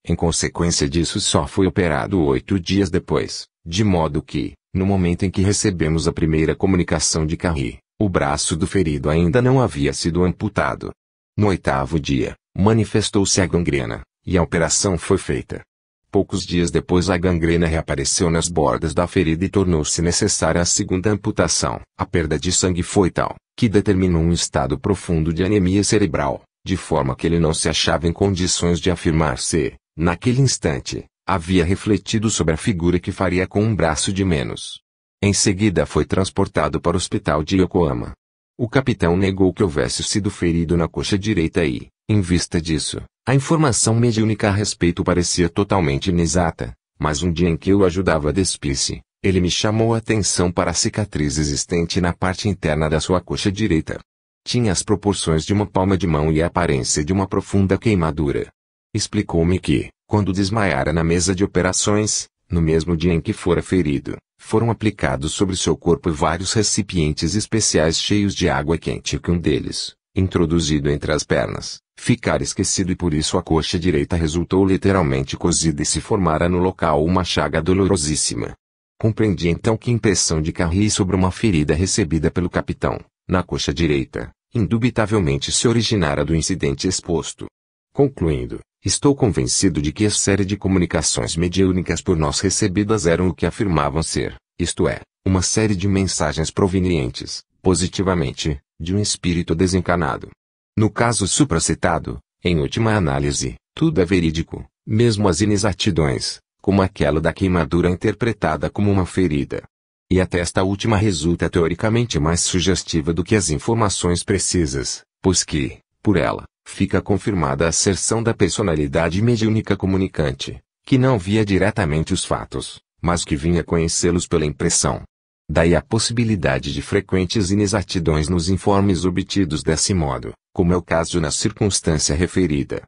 Em consequência disso só foi operado 8 dias depois, de modo que, no momento em que recebemos a primeira comunicação de Carrie, o braço do ferido ainda não havia sido amputado. No 8º dia, manifestou-se a gangrena, e a operação foi feita. Poucos dias depois a gangrena reapareceu nas bordas da ferida e tornou-se necessária a segunda amputação. A perda de sangue foi tal, que determinou um estado profundo de anemia cerebral, de forma que ele não se achava em condições de afirmar se, naquele instante, havia refletido sobre a figura que faria com um braço de menos. Em seguida foi transportado para o hospital de Yokohama. O capitão negou que houvesse sido ferido na coxa direita e, em vista disso, a informação mediúnica a respeito parecia totalmente inexata, mas um dia em que eu o ajudava a despir-se, ele me chamou a atenção para a cicatriz existente na parte interna da sua coxa direita. Tinha as proporções de uma palma de mão e a aparência de uma profunda queimadura. Explicou-me que, quando desmaiara na mesa de operações, no mesmo dia em que fora ferido, foram aplicados sobre seu corpo vários recipientes especiais cheios de água quente e que um deles, introduzido entre as pernas, ficara esquecido e por isso a coxa direita resultou literalmente cozida e se formara no local uma chaga dolorosíssima. Compreendi então que a impressão de Carrie sobre uma ferida recebida pelo capitão, na coxa direita, indubitavelmente se originara do incidente exposto. Concluindo, estou convencido de que a série de comunicações mediúnicas por nós recebidas eram o que afirmavam ser, isto é, uma série de mensagens provenientes, positivamente, de um espírito desencarnado. No caso supracitado, em última análise, tudo é verídico, mesmo as inexatidões, como aquela da queimadura interpretada como uma ferida. E até esta última resulta teoricamente mais sugestiva do que as informações precisas, pois que, por ela, fica confirmada a asserção da personalidade mediúnica comunicante, que não via diretamente os fatos, mas que vinha conhecê-los pela impressão. Daí a possibilidade de frequentes inexatidões nos informes obtidos desse modo, como é o caso na circunstância referida.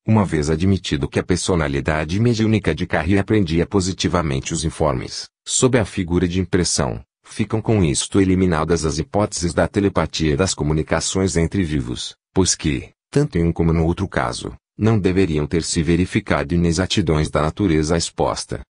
Uma vez admitido que a personalidade mediúnica de Carrier aprendia positivamente os informes, sob a figura de impressão, ficam com isto eliminadas as hipóteses da telepatia e das comunicações entre vivos, pois que, tanto em um como no outro caso, não deveriam ter se verificado inexatidões da natureza exposta.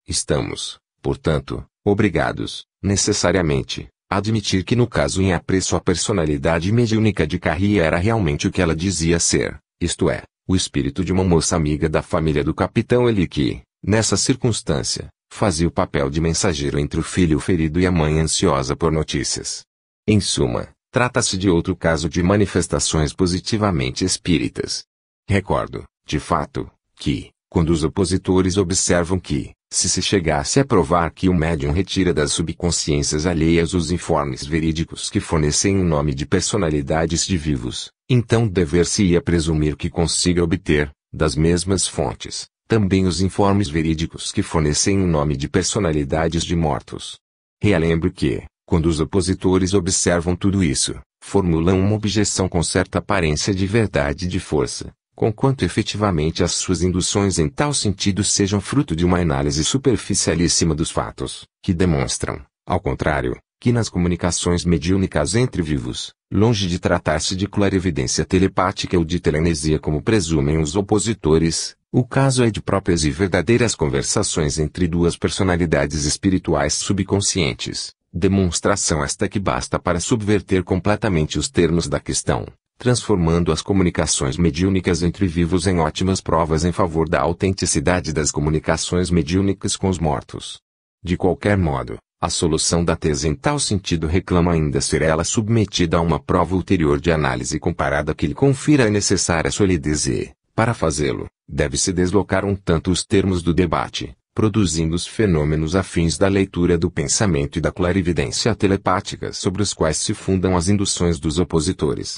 Estamos, portanto, obrigados, necessariamente, a admitir que no caso em apreço a personalidade mediúnica de Carrier era realmente o que ela dizia ser, isto é, o espírito de uma moça amiga da família do capitão Eli que, nessa circunstância, fazia o papel de mensageiro entre o filho ferido e a mãe ansiosa por notícias. Em suma, trata-se de outro caso de manifestações positivamente espíritas. Recordo, de fato, que, quando os opositores observam que, se chegasse a provar que o médium retira das subconsciências alheias os informes verídicos que fornecem em nome de personalidades de vivos, então dever-se-ia presumir que consiga obter, das mesmas fontes, também os informes verídicos que fornecem em nome de personalidades de mortos. Realembre que, quando os opositores observam tudo isso, formulam uma objeção com certa aparência de verdade e de força, conquanto efetivamente as suas induções em tal sentido sejam fruto de uma análise superficialíssima dos fatos, que demonstram, ao contrário, que nas comunicações mediúnicas entre vivos, longe de tratar-se de clarividência telepática ou de telenesia como presumem os opositores, o caso é de próprias e verdadeiras conversações entre duas personalidades espirituais subconscientes, demonstração esta que basta para subverter completamente os termos da questão, transformando as comunicações mediúnicas entre vivos em ótimas provas em favor da autenticidade das comunicações mediúnicas com os mortos. De qualquer modo, a solução da tese em tal sentido reclama ainda ser ela submetida a uma prova ulterior de análise comparada que lhe confira a necessária solidez e, para fazê-lo, deve-se deslocar um tanto os termos do debate, produzindo os fenômenos afins da leitura do pensamento e da clarividência telepática sobre os quais se fundam as induções dos opositores.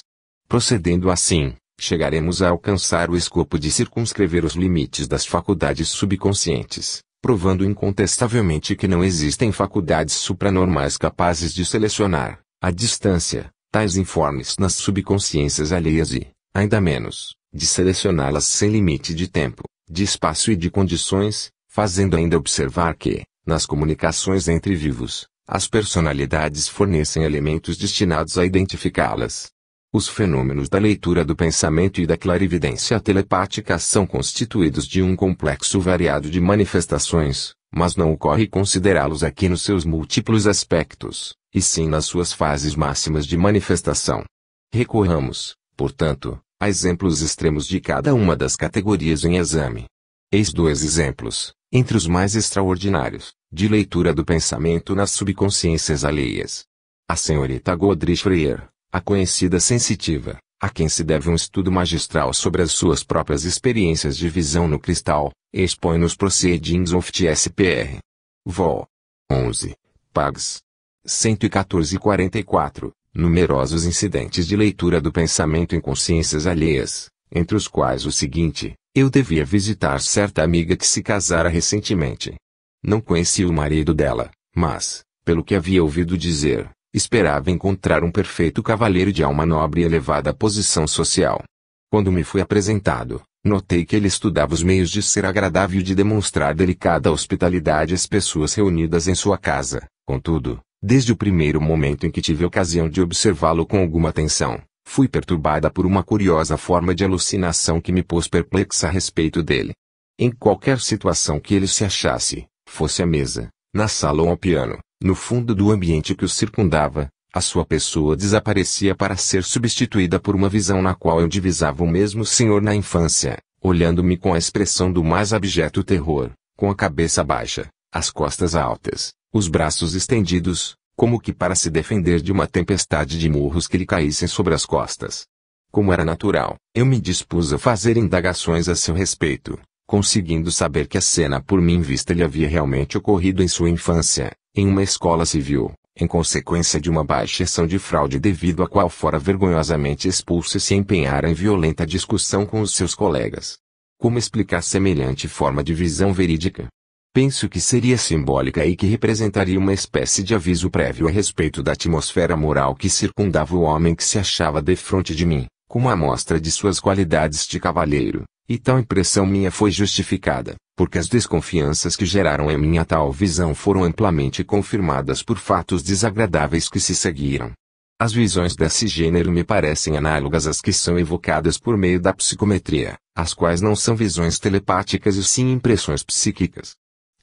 Procedendo assim, chegaremos a alcançar o escopo de circunscrever os limites das faculdades subconscientes, provando incontestavelmente que não existem faculdades supranormais capazes de selecionar, à distância, tais informes nas subconsciências alheias e, ainda menos, de selecioná-las sem limite de tempo, de espaço e de condições, fazendo ainda observar que, nas comunicações entre vivos, as personalidades fornecem elementos destinados a identificá-las. Os fenômenos da leitura do pensamento e da clarividência telepática são constituídos de um complexo variado de manifestações, mas não ocorre considerá-los aqui nos seus múltiplos aspectos, e sim nas suas fases máximas de manifestação. Recorramos, portanto, a exemplos extremos de cada uma das categorias em exame. Eis dois exemplos, entre os mais extraordinários, de leitura do pensamento nas subconsciências alheias. A senhorita Godrich Freyer, a conhecida sensitiva, a quem se deve um estudo magistral sobre as suas próprias experiências de visão no cristal, expõe nos Proceedings of TSPR. Vol. 11. Pags. 114-44, numerosos incidentes de leitura do pensamento em consciências alheias, entre os quais o seguinte: eu devia visitar certa amiga que se casara recentemente. Não conhecia o marido dela, mas, pelo que havia ouvido dizer, esperava encontrar um perfeito cavalheiro de alma nobre e elevada posição social. Quando me foi apresentado, notei que ele estudava os meios de ser agradável e de demonstrar delicada hospitalidade às pessoas reunidas em sua casa. Contudo, desde o primeiro momento em que tive ocasião de observá-lo com alguma atenção, fui perturbada por uma curiosa forma de alucinação que me pôs perplexa a respeito dele. Em qualquer situação que ele se achasse, fosse à mesa, na sala ou ao piano, no fundo do ambiente que o circundava, a sua pessoa desaparecia para ser substituída por uma visão na qual eu divisava o mesmo senhor na infância, olhando-me com a expressão do mais abjeto terror, com a cabeça baixa, as costas altas, os braços estendidos, como que para se defender de uma tempestade de murros que lhe caíssem sobre as costas. Como era natural, eu me dispus a fazer indagações a seu respeito, conseguindo saber que a cena por mim vista lhe havia realmente ocorrido em sua infância, em uma escola civil, em consequência de uma baixação de fraude devido à qual fora vergonhosamente expulso e se empenhara em violenta discussão com os seus colegas. Como explicar semelhante forma de visão verídica? Penso que seria simbólica e que representaria uma espécie de aviso prévio a respeito da atmosfera moral que circundava o homem que se achava defronte de mim, como amostra de suas qualidades de cavalheiro, e tal impressão minha foi justificada, porque as desconfianças que geraram em mim a tal visão foram amplamente confirmadas por fatos desagradáveis que se seguiram. As visões desse gênero me parecem análogas às que são evocadas por meio da psicometria, as quais não são visões telepáticas e sim impressões psíquicas.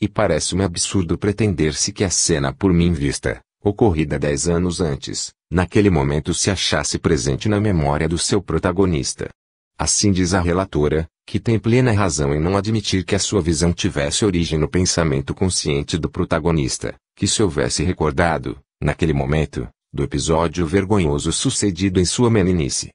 E parece-me absurdo pretender-se que a cena por mim vista, ocorrida 10 anos antes, naquele momento se achasse presente na memória do seu protagonista. Assim diz a relatora, que tem plena razão em não admitir que a sua visão tivesse origem no pensamento consciente do protagonista, que se houvesse recordado, naquele momento, do episódio vergonhoso sucedido em sua meninice.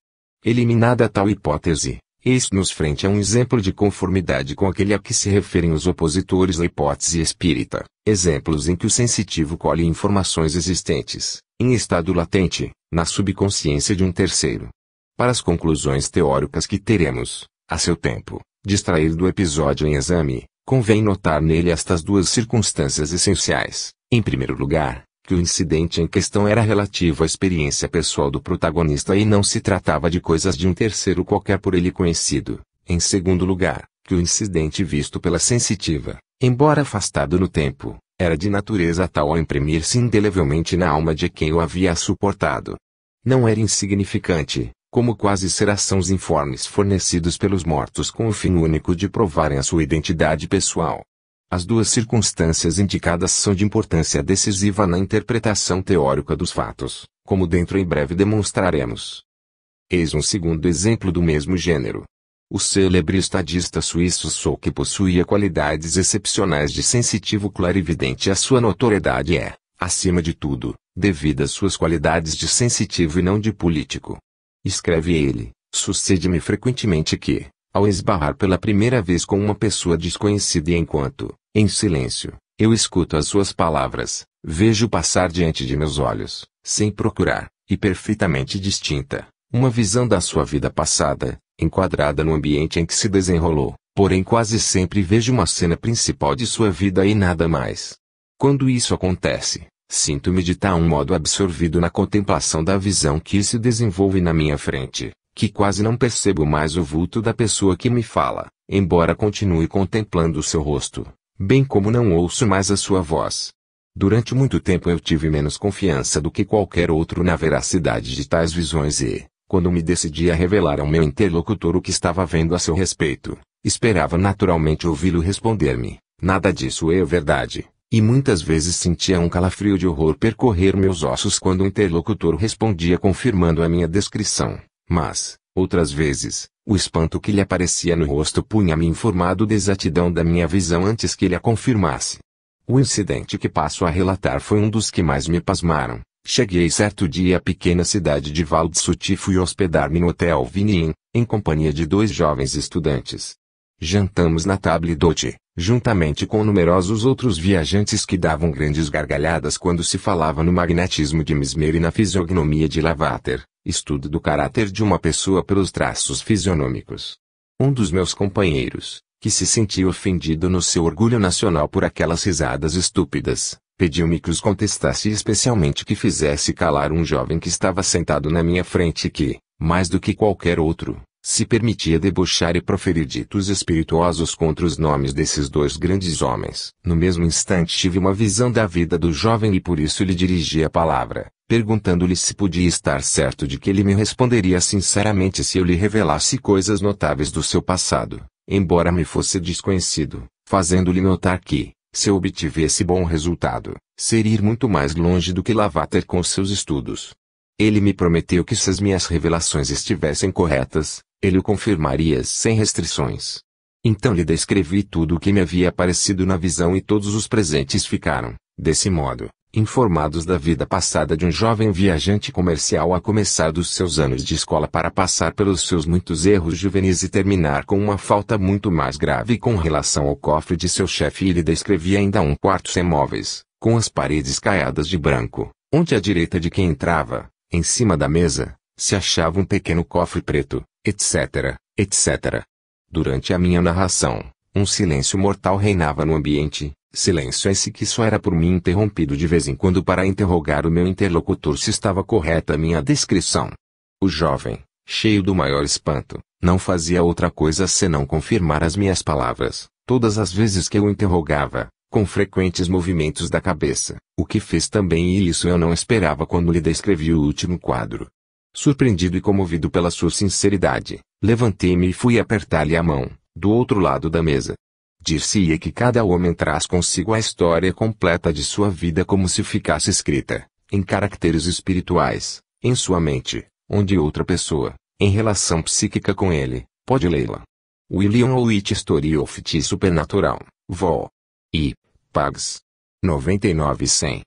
Eliminada tal hipótese, eis-nos frente a um exemplo de conformidade com aquele a que se referem os opositores à hipótese espírita, exemplos em que o sensitivo colhe informações existentes, em estado latente, na subconsciência de um terceiro. Para as conclusões teóricas que teremos, a seu tempo, de extrair do episódio em exame, convém notar nele estas duas circunstâncias essenciais. Em primeiro lugar, que o incidente em questão era relativo à experiência pessoal do protagonista e não se tratava de coisas de um terceiro qualquer por ele conhecido. Em segundo lugar, que o incidente visto pela sensitiva, embora afastado no tempo, era de natureza tal a imprimir-se indelevelmente na alma de quem o havia suportado. Não era insignificante, como quase serão os informes fornecidos pelos mortos com o fim único de provarem a sua identidade pessoal. As duas circunstâncias indicadas são de importância decisiva na interpretação teórica dos fatos, como dentro em breve demonstraremos. Eis um segundo exemplo do mesmo gênero. O célebre estadista suíço Souk possuía qualidades excepcionais de sensitivo clarividente e a sua notoriedade é, acima de tudo, devida às suas qualidades de sensitivo e não de político. Escreve ele, sucede-me frequentemente que, ao esbarrar pela primeira vez com uma pessoa desconhecida e enquanto, em silêncio, eu escuto as suas palavras, vejo passar diante de meus olhos, sem procurar, e perfeitamente distinta, uma visão da sua vida passada, enquadrada no ambiente em que se desenrolou, porém quase sempre vejo uma cena principal de sua vida e nada mais. Quando isso acontece, sinto-me de tal modo absorvido na contemplação da visão que se desenvolve na minha frente, que quase não percebo mais o vulto da pessoa que me fala, embora continue contemplando o seu rosto, bem como não ouço mais a sua voz. Durante muito tempo eu tive menos confiança do que qualquer outro na veracidade de tais visões e, quando me decidi a revelar ao meu interlocutor o que estava vendo a seu respeito, esperava naturalmente ouvi-lo responder-me, nada disso é verdade. E muitas vezes sentia um calafrio de horror percorrer meus ossos quando o interlocutor respondia confirmando a minha descrição, mas, outras vezes, o espanto que lhe aparecia no rosto punha-me informado da exatidão da minha visão antes que ele a confirmasse. O incidente que passo a relatar foi um dos que mais me pasmaram. Cheguei certo dia à pequena cidade de Val de Suti e fui hospedar-me no Hotel Vinin, em companhia de 2 jovens estudantes. Jantamos na table d'hôte, juntamente com numerosos outros viajantes que davam grandes gargalhadas quando se falava no magnetismo de Mesmer e na fisiognomia de Lavater, estudo do caráter de uma pessoa pelos traços fisionômicos. Um dos meus companheiros, que se sentia ofendido no seu orgulho nacional por aquelas risadas estúpidas, pediu-me que os contestasse e especialmente que fizesse calar um jovem que estava sentado na minha frente e que, mais do que qualquer outro, se permitia debochar e proferir ditos espirituosos contra os nomes desses 2 grandes homens. No mesmo instante tive uma visão da vida do jovem e por isso lhe dirigi a palavra, perguntando-lhe se podia estar certo de que ele me responderia sinceramente se eu lhe revelasse coisas notáveis do seu passado, embora me fosse desconhecido, fazendo-lhe notar que, se eu obtivesse bom resultado, seria ir muito mais longe do que Lavater com seus estudos. Ele me prometeu que se as minhas revelações estivessem corretas, ele o confirmaria sem restrições. Então lhe descrevi tudo o que me havia aparecido na visão e todos os presentes ficaram, desse modo, informados da vida passada de um jovem viajante comercial a começar dos seus anos de escola para passar pelos seus muitos erros juvenis e terminar com uma falta muito mais grave com relação ao cofre de seu chefe. E ele descrevia ainda um quarto sem móveis, com as paredes caiadas de branco, onde à direita de quem entrava, em cima da mesa, se achava um pequeno cofre preto, etc., etc. Durante a minha narração, um silêncio mortal reinava no ambiente, silêncio esse que só era por mim interrompido de vez em quando para interrogar o meu interlocutor se estava correta a minha descrição. O jovem, cheio do maior espanto, não fazia outra coisa senão confirmar as minhas palavras, todas as vezes que eu o interrogava, com frequentes movimentos da cabeça, o que fez também e isso eu não esperava quando lhe descrevi o último quadro. Surpreendido e comovido pela sua sinceridade, levantei-me e fui apertar-lhe a mão, do outro lado da mesa. Dir-se-ia que cada homem traz consigo a história completa de sua vida como se ficasse escrita, em caracteres espirituais, em sua mente, onde outra pessoa, em relação psíquica com ele, pode lê-la. William Owitt Story of the Supernatural, Vol. I. Pags. 99-100.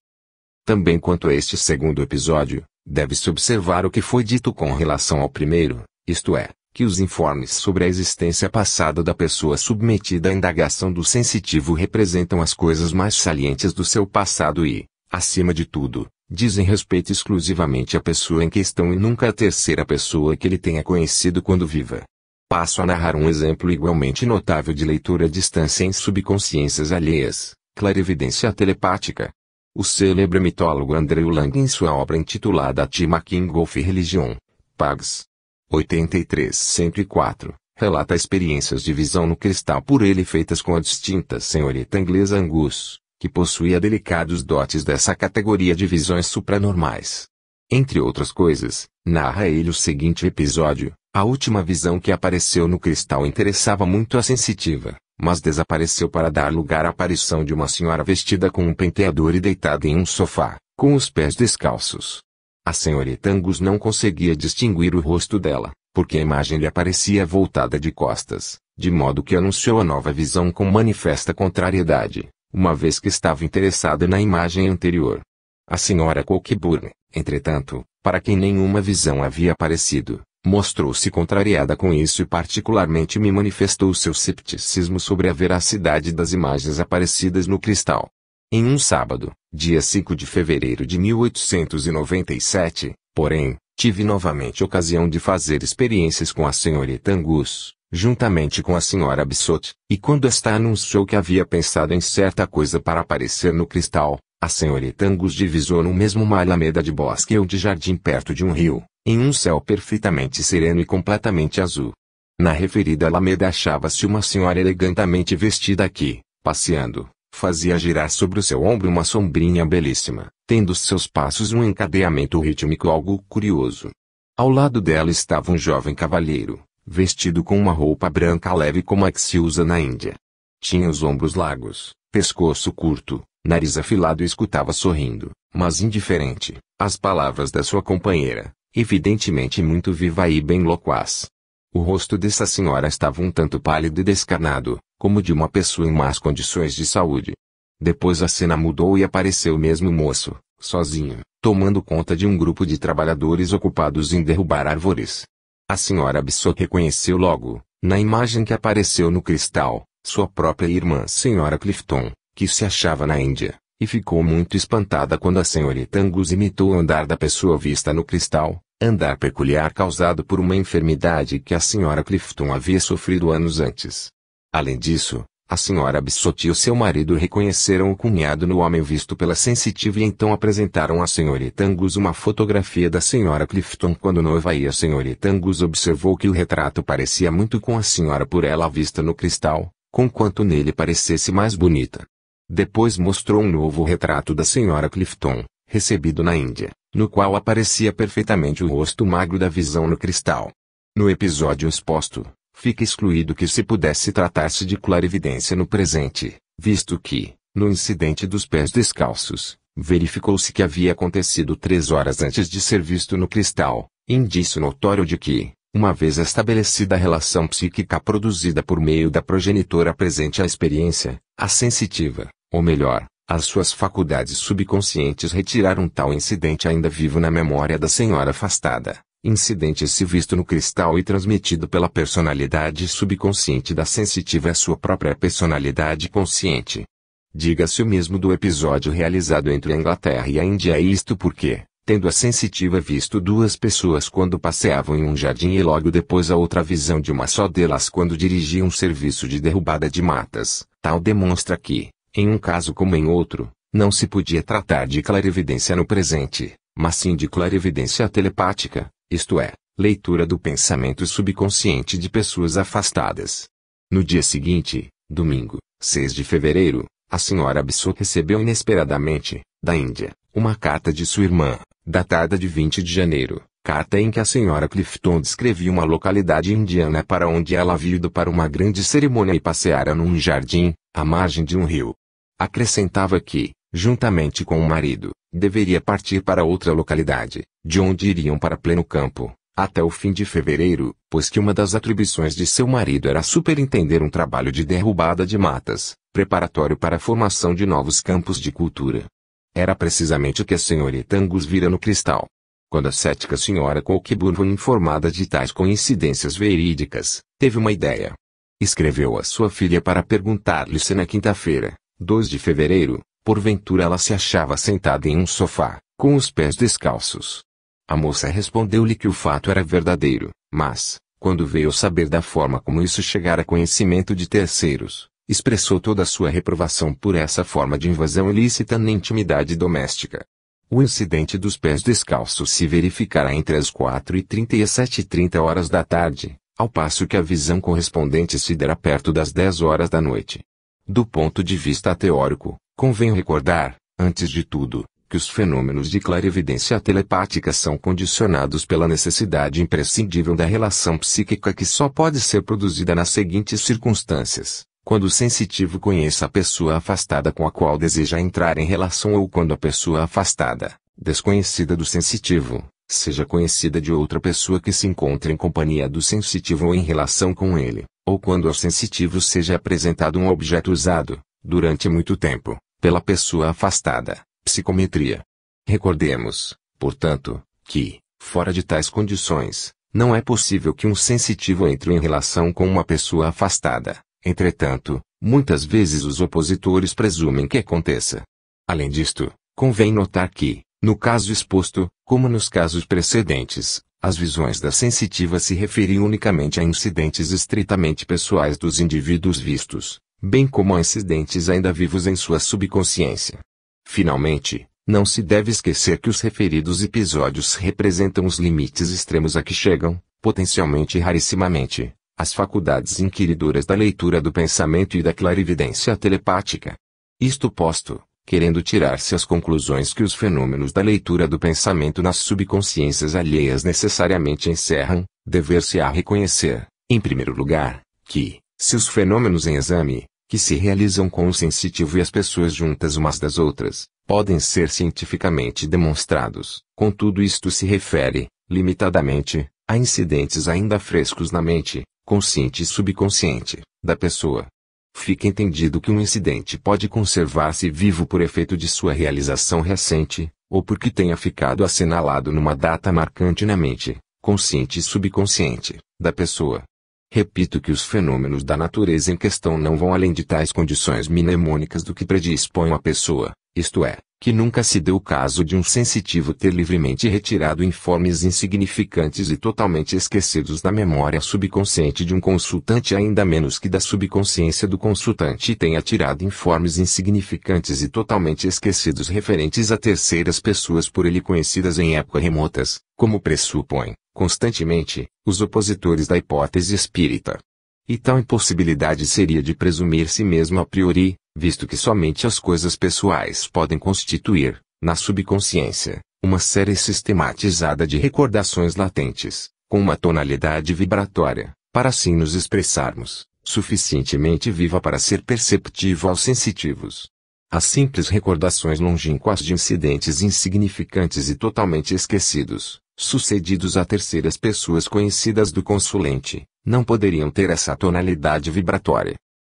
Também quanto a este segundo episódio, deve-se observar o que foi dito com relação ao primeiro, isto é, que os informes sobre a existência passada da pessoa submetida à indagação do sensitivo representam as coisas mais salientes do seu passado e, acima de tudo, dizem respeito exclusivamente à pessoa em questão e nunca à terceira pessoa que ele tenha conhecido quando viva. Passo a narrar um exemplo igualmente notável de leitura à distância em subconsciências alheias, clarividência telepática. O célebre mitólogo Andrew Lang em sua obra intitulada Tima King of Religion, Pags. 83-104, relata experiências de visão no cristal por ele feitas com a distinta senhorita inglesa Angus, que possuía delicados dotes dessa categoria de visões supranormais. Entre outras coisas, narra ele o seguinte episódio: a última visão que apareceu no cristal interessava muito a sensitiva, mas desapareceu para dar lugar à aparição de uma senhora vestida com um penteador e deitada em um sofá, com os pés descalços. A senhorita Angus não conseguia distinguir o rosto dela, porque a imagem lhe aparecia voltada de costas, de modo que anunciou a nova visão com manifesta contrariedade, uma vez que estava interessada na imagem anterior. A senhora Cockburn, entretanto, para quem nenhuma visão havia aparecido, mostrou-se contrariada com isso e particularmente me manifestou seu cepticismo sobre a veracidade das imagens aparecidas no cristal. Em um sábado, dia 5 de fevereiro de 1897, porém, tive novamente ocasião de fazer experiências com a senhorita Angus, juntamente com a senhora Bissot, e quando esta anunciou que havia pensado em certa coisa para aparecer no cristal, a senhorita Angus divisou no mesmo uma alameda de bosque ou de jardim perto de um rio, em um céu perfeitamente sereno e completamente azul. Na referida alameda achava-se uma senhora elegantemente vestida que, passeando, fazia girar sobre o seu ombro uma sombrinha belíssima, tendo seus passos um encadeamento rítmico algo curioso. Ao lado dela estava um jovem cavalheiro, vestido com uma roupa branca leve como a que se usa na Índia. Tinha os ombros largos, pescoço curto, nariz afilado e escutava sorrindo, mas indiferente, as palavras da sua companheira, evidentemente muito viva e bem loquaz. O rosto dessa senhora estava um tanto pálido e descarnado, como de uma pessoa em más condições de saúde. Depois a cena mudou e apareceu mesmo o moço, sozinho, tomando conta de um grupo de trabalhadores ocupados em derrubar árvores. A senhora Bissot reconheceu logo, na imagem que apareceu no cristal, sua própria irmã senhora Clifton, que se achava na Índia, e ficou muito espantada quando a senhorita Angus imitou o andar da pessoa vista no cristal, andar peculiar causado por uma enfermidade que a senhora Clifton havia sofrido anos antes. Além disso, a senhora Bissot e o seu marido reconheceram o cunhado no homem visto pela sensitiva e então apresentaram à senhorita Angus uma fotografia da senhora Clifton quando noiva e a senhorita Angus observou que o retrato parecia muito com a senhora por ela vista no cristal, conquanto nele parecesse mais bonita. Depois mostrou um novo retrato da senhora Clifton, recebido na Índia, no qual aparecia perfeitamente o rosto magro da visão no cristal. No episódio exposto, fica excluído que se pudesse tratar-se de clarividência no presente, visto que, no incidente dos pés descalços, verificou-se que havia acontecido 3 horas antes de ser visto no cristal, indício notório de que, uma vez estabelecida a relação psíquica produzida por meio da progenitora presente à experiência, a sensitiva, ou melhor, As suas faculdades subconscientes retiraram tal incidente ainda vivo na memória da senhora afastada. Incidente esse visto no cristal e transmitido pela personalidade subconsciente da sensitiva à sua própria personalidade consciente. Diga-se o mesmo do episódio realizado entre a Inglaterra e a Índia, isto porque, tendo a sensitiva visto duas pessoas quando passeavam em um jardim e logo depois a outra visão de uma só delas quando dirigia um serviço de derrubada de matas, tal demonstra que, em um caso como em outro, não se podia tratar de clarividência no presente, mas sim de clarividência telepática, isto é, leitura do pensamento subconsciente de pessoas afastadas. No dia seguinte, domingo, 6 de fevereiro, a senhora Bissot recebeu inesperadamente, da Índia, uma carta de sua irmã, datada de 20 de janeiro, carta em que a senhora Clifton descrevia uma localidade indiana para onde ela havia ido para uma grande cerimônia e passeara num jardim, à margem de um rio. Acrescentava que, juntamente com o marido, deveria partir para outra localidade, de onde iriam para pleno campo, até o fim de fevereiro, pois que uma das atribuições de seu marido era superintender um trabalho de derrubada de matas, preparatório para a formação de novos campos de cultura. Era precisamente o que a senhorita Angus vira no cristal. Quando a cética senhora Cockburn foi informada de tais coincidências verídicas, teve uma ideia. Escreveu a sua filha para perguntar-lhe se na quinta-feira, 2 de fevereiro, porventura ela se achava sentada em um sofá, com os pés descalços. A moça respondeu-lhe que o fato era verdadeiro, mas, quando veio saber da forma como isso chegara a conhecimento de terceiros, expressou toda a sua reprovação por essa forma de invasão ilícita na intimidade doméstica. O incidente dos pés descalços se verificará entre as 4h30 e as 7h30 da tarde, ao passo que a visão correspondente se dará perto das 10 horas da noite. Do ponto de vista teórico, convém recordar, antes de tudo, que os fenômenos de clarividência telepática são condicionados pela necessidade imprescindível da relação psíquica que só pode ser produzida nas seguintes circunstâncias: quando o sensitivo conheça a pessoa afastada com a qual deseja entrar em relação ou quando a pessoa afastada, desconhecida do sensitivo, seja conhecida de outra pessoa que se encontre em companhia do sensitivo ou em relação com ele, ou quando ao sensitivo seja apresentado um objeto usado, durante muito tempo, pela pessoa afastada, psicometria. Recordemos, portanto, que, fora de tais condições, não é possível que um sensitivo entre em relação com uma pessoa afastada. Entretanto, muitas vezes os opositores presumem que aconteça. Além disto, convém notar que, no caso exposto, como nos casos precedentes, as visões da sensitiva se referiam unicamente a incidentes estritamente pessoais dos indivíduos vistos, bem como a incidentes ainda vivos em sua subconsciência. Finalmente, não se deve esquecer que os referidos episódios representam os limites extremos a que chegam, potencialmente e rarissimamente, as faculdades inquiridoras da leitura do pensamento e da clarividência telepática. Isto posto, querendo tirar-se as conclusões que os fenômenos da leitura do pensamento nas subconsciências alheias necessariamente encerram, dever-se-á reconhecer, em primeiro lugar, que, se os fenômenos em exame, que se realizam com o sensitivo e as pessoas juntas umas das outras, podem ser cientificamente demonstrados, contudo isto se refere, limitadamente, a incidentes ainda frescos na mente, consciente e subconsciente, da pessoa. Fica entendido que um incidente pode conservar-se vivo por efeito de sua realização recente, ou porque tenha ficado assinalado numa data marcante na mente, consciente e subconsciente, da pessoa. Repito que os fenômenos da natureza em questão não vão além de tais condições mnemônicas do que predispõem a pessoa, isto é, que nunca se deu o caso de um sensitivo ter livremente retirado informes insignificantes e totalmente esquecidos da memória subconsciente de um consultante, ainda menos que da subconsciência do consultante tenha tirado informes insignificantes e totalmente esquecidos referentes a terceiras pessoas por ele conhecidas em épocas remotas, como pressupõem, constantemente, os opositores da hipótese espírita. E tal impossibilidade seria de presumir-se mesmo a priori, visto que somente as coisas pessoais podem constituir, na subconsciência, uma série sistematizada de recordações latentes, com uma tonalidade vibratória, para assim nos expressarmos, suficientemente viva para ser perceptível aos sensitivos. As simples recordações longínquas de incidentes insignificantes e totalmente esquecidos, sucedidos a terceiras pessoas conhecidas do consulente, não poderiam ter essa tonalidade vibratória.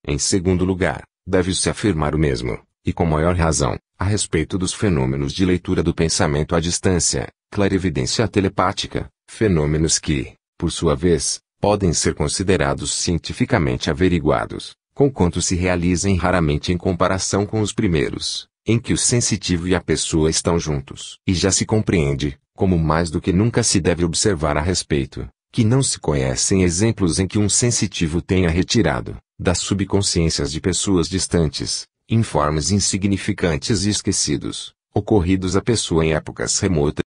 Em segundo lugar, deve-se afirmar o mesmo, E com maior razão, a respeito dos fenômenos de leitura do pensamento à distância, clarividência telepática, fenômenos que, por sua vez, podem ser considerados cientificamente averiguados, conquanto se realizem raramente em comparação com os primeiros, em que o sensitivo e a pessoa estão juntos. E já se compreende, como mais do que nunca se deve observar a respeito, que não se conhecem exemplos em que um sensitivo tenha retirado, das subconsciências de pessoas distantes, informes insignificantes e esquecidos, ocorridos à pessoa em épocas remotas,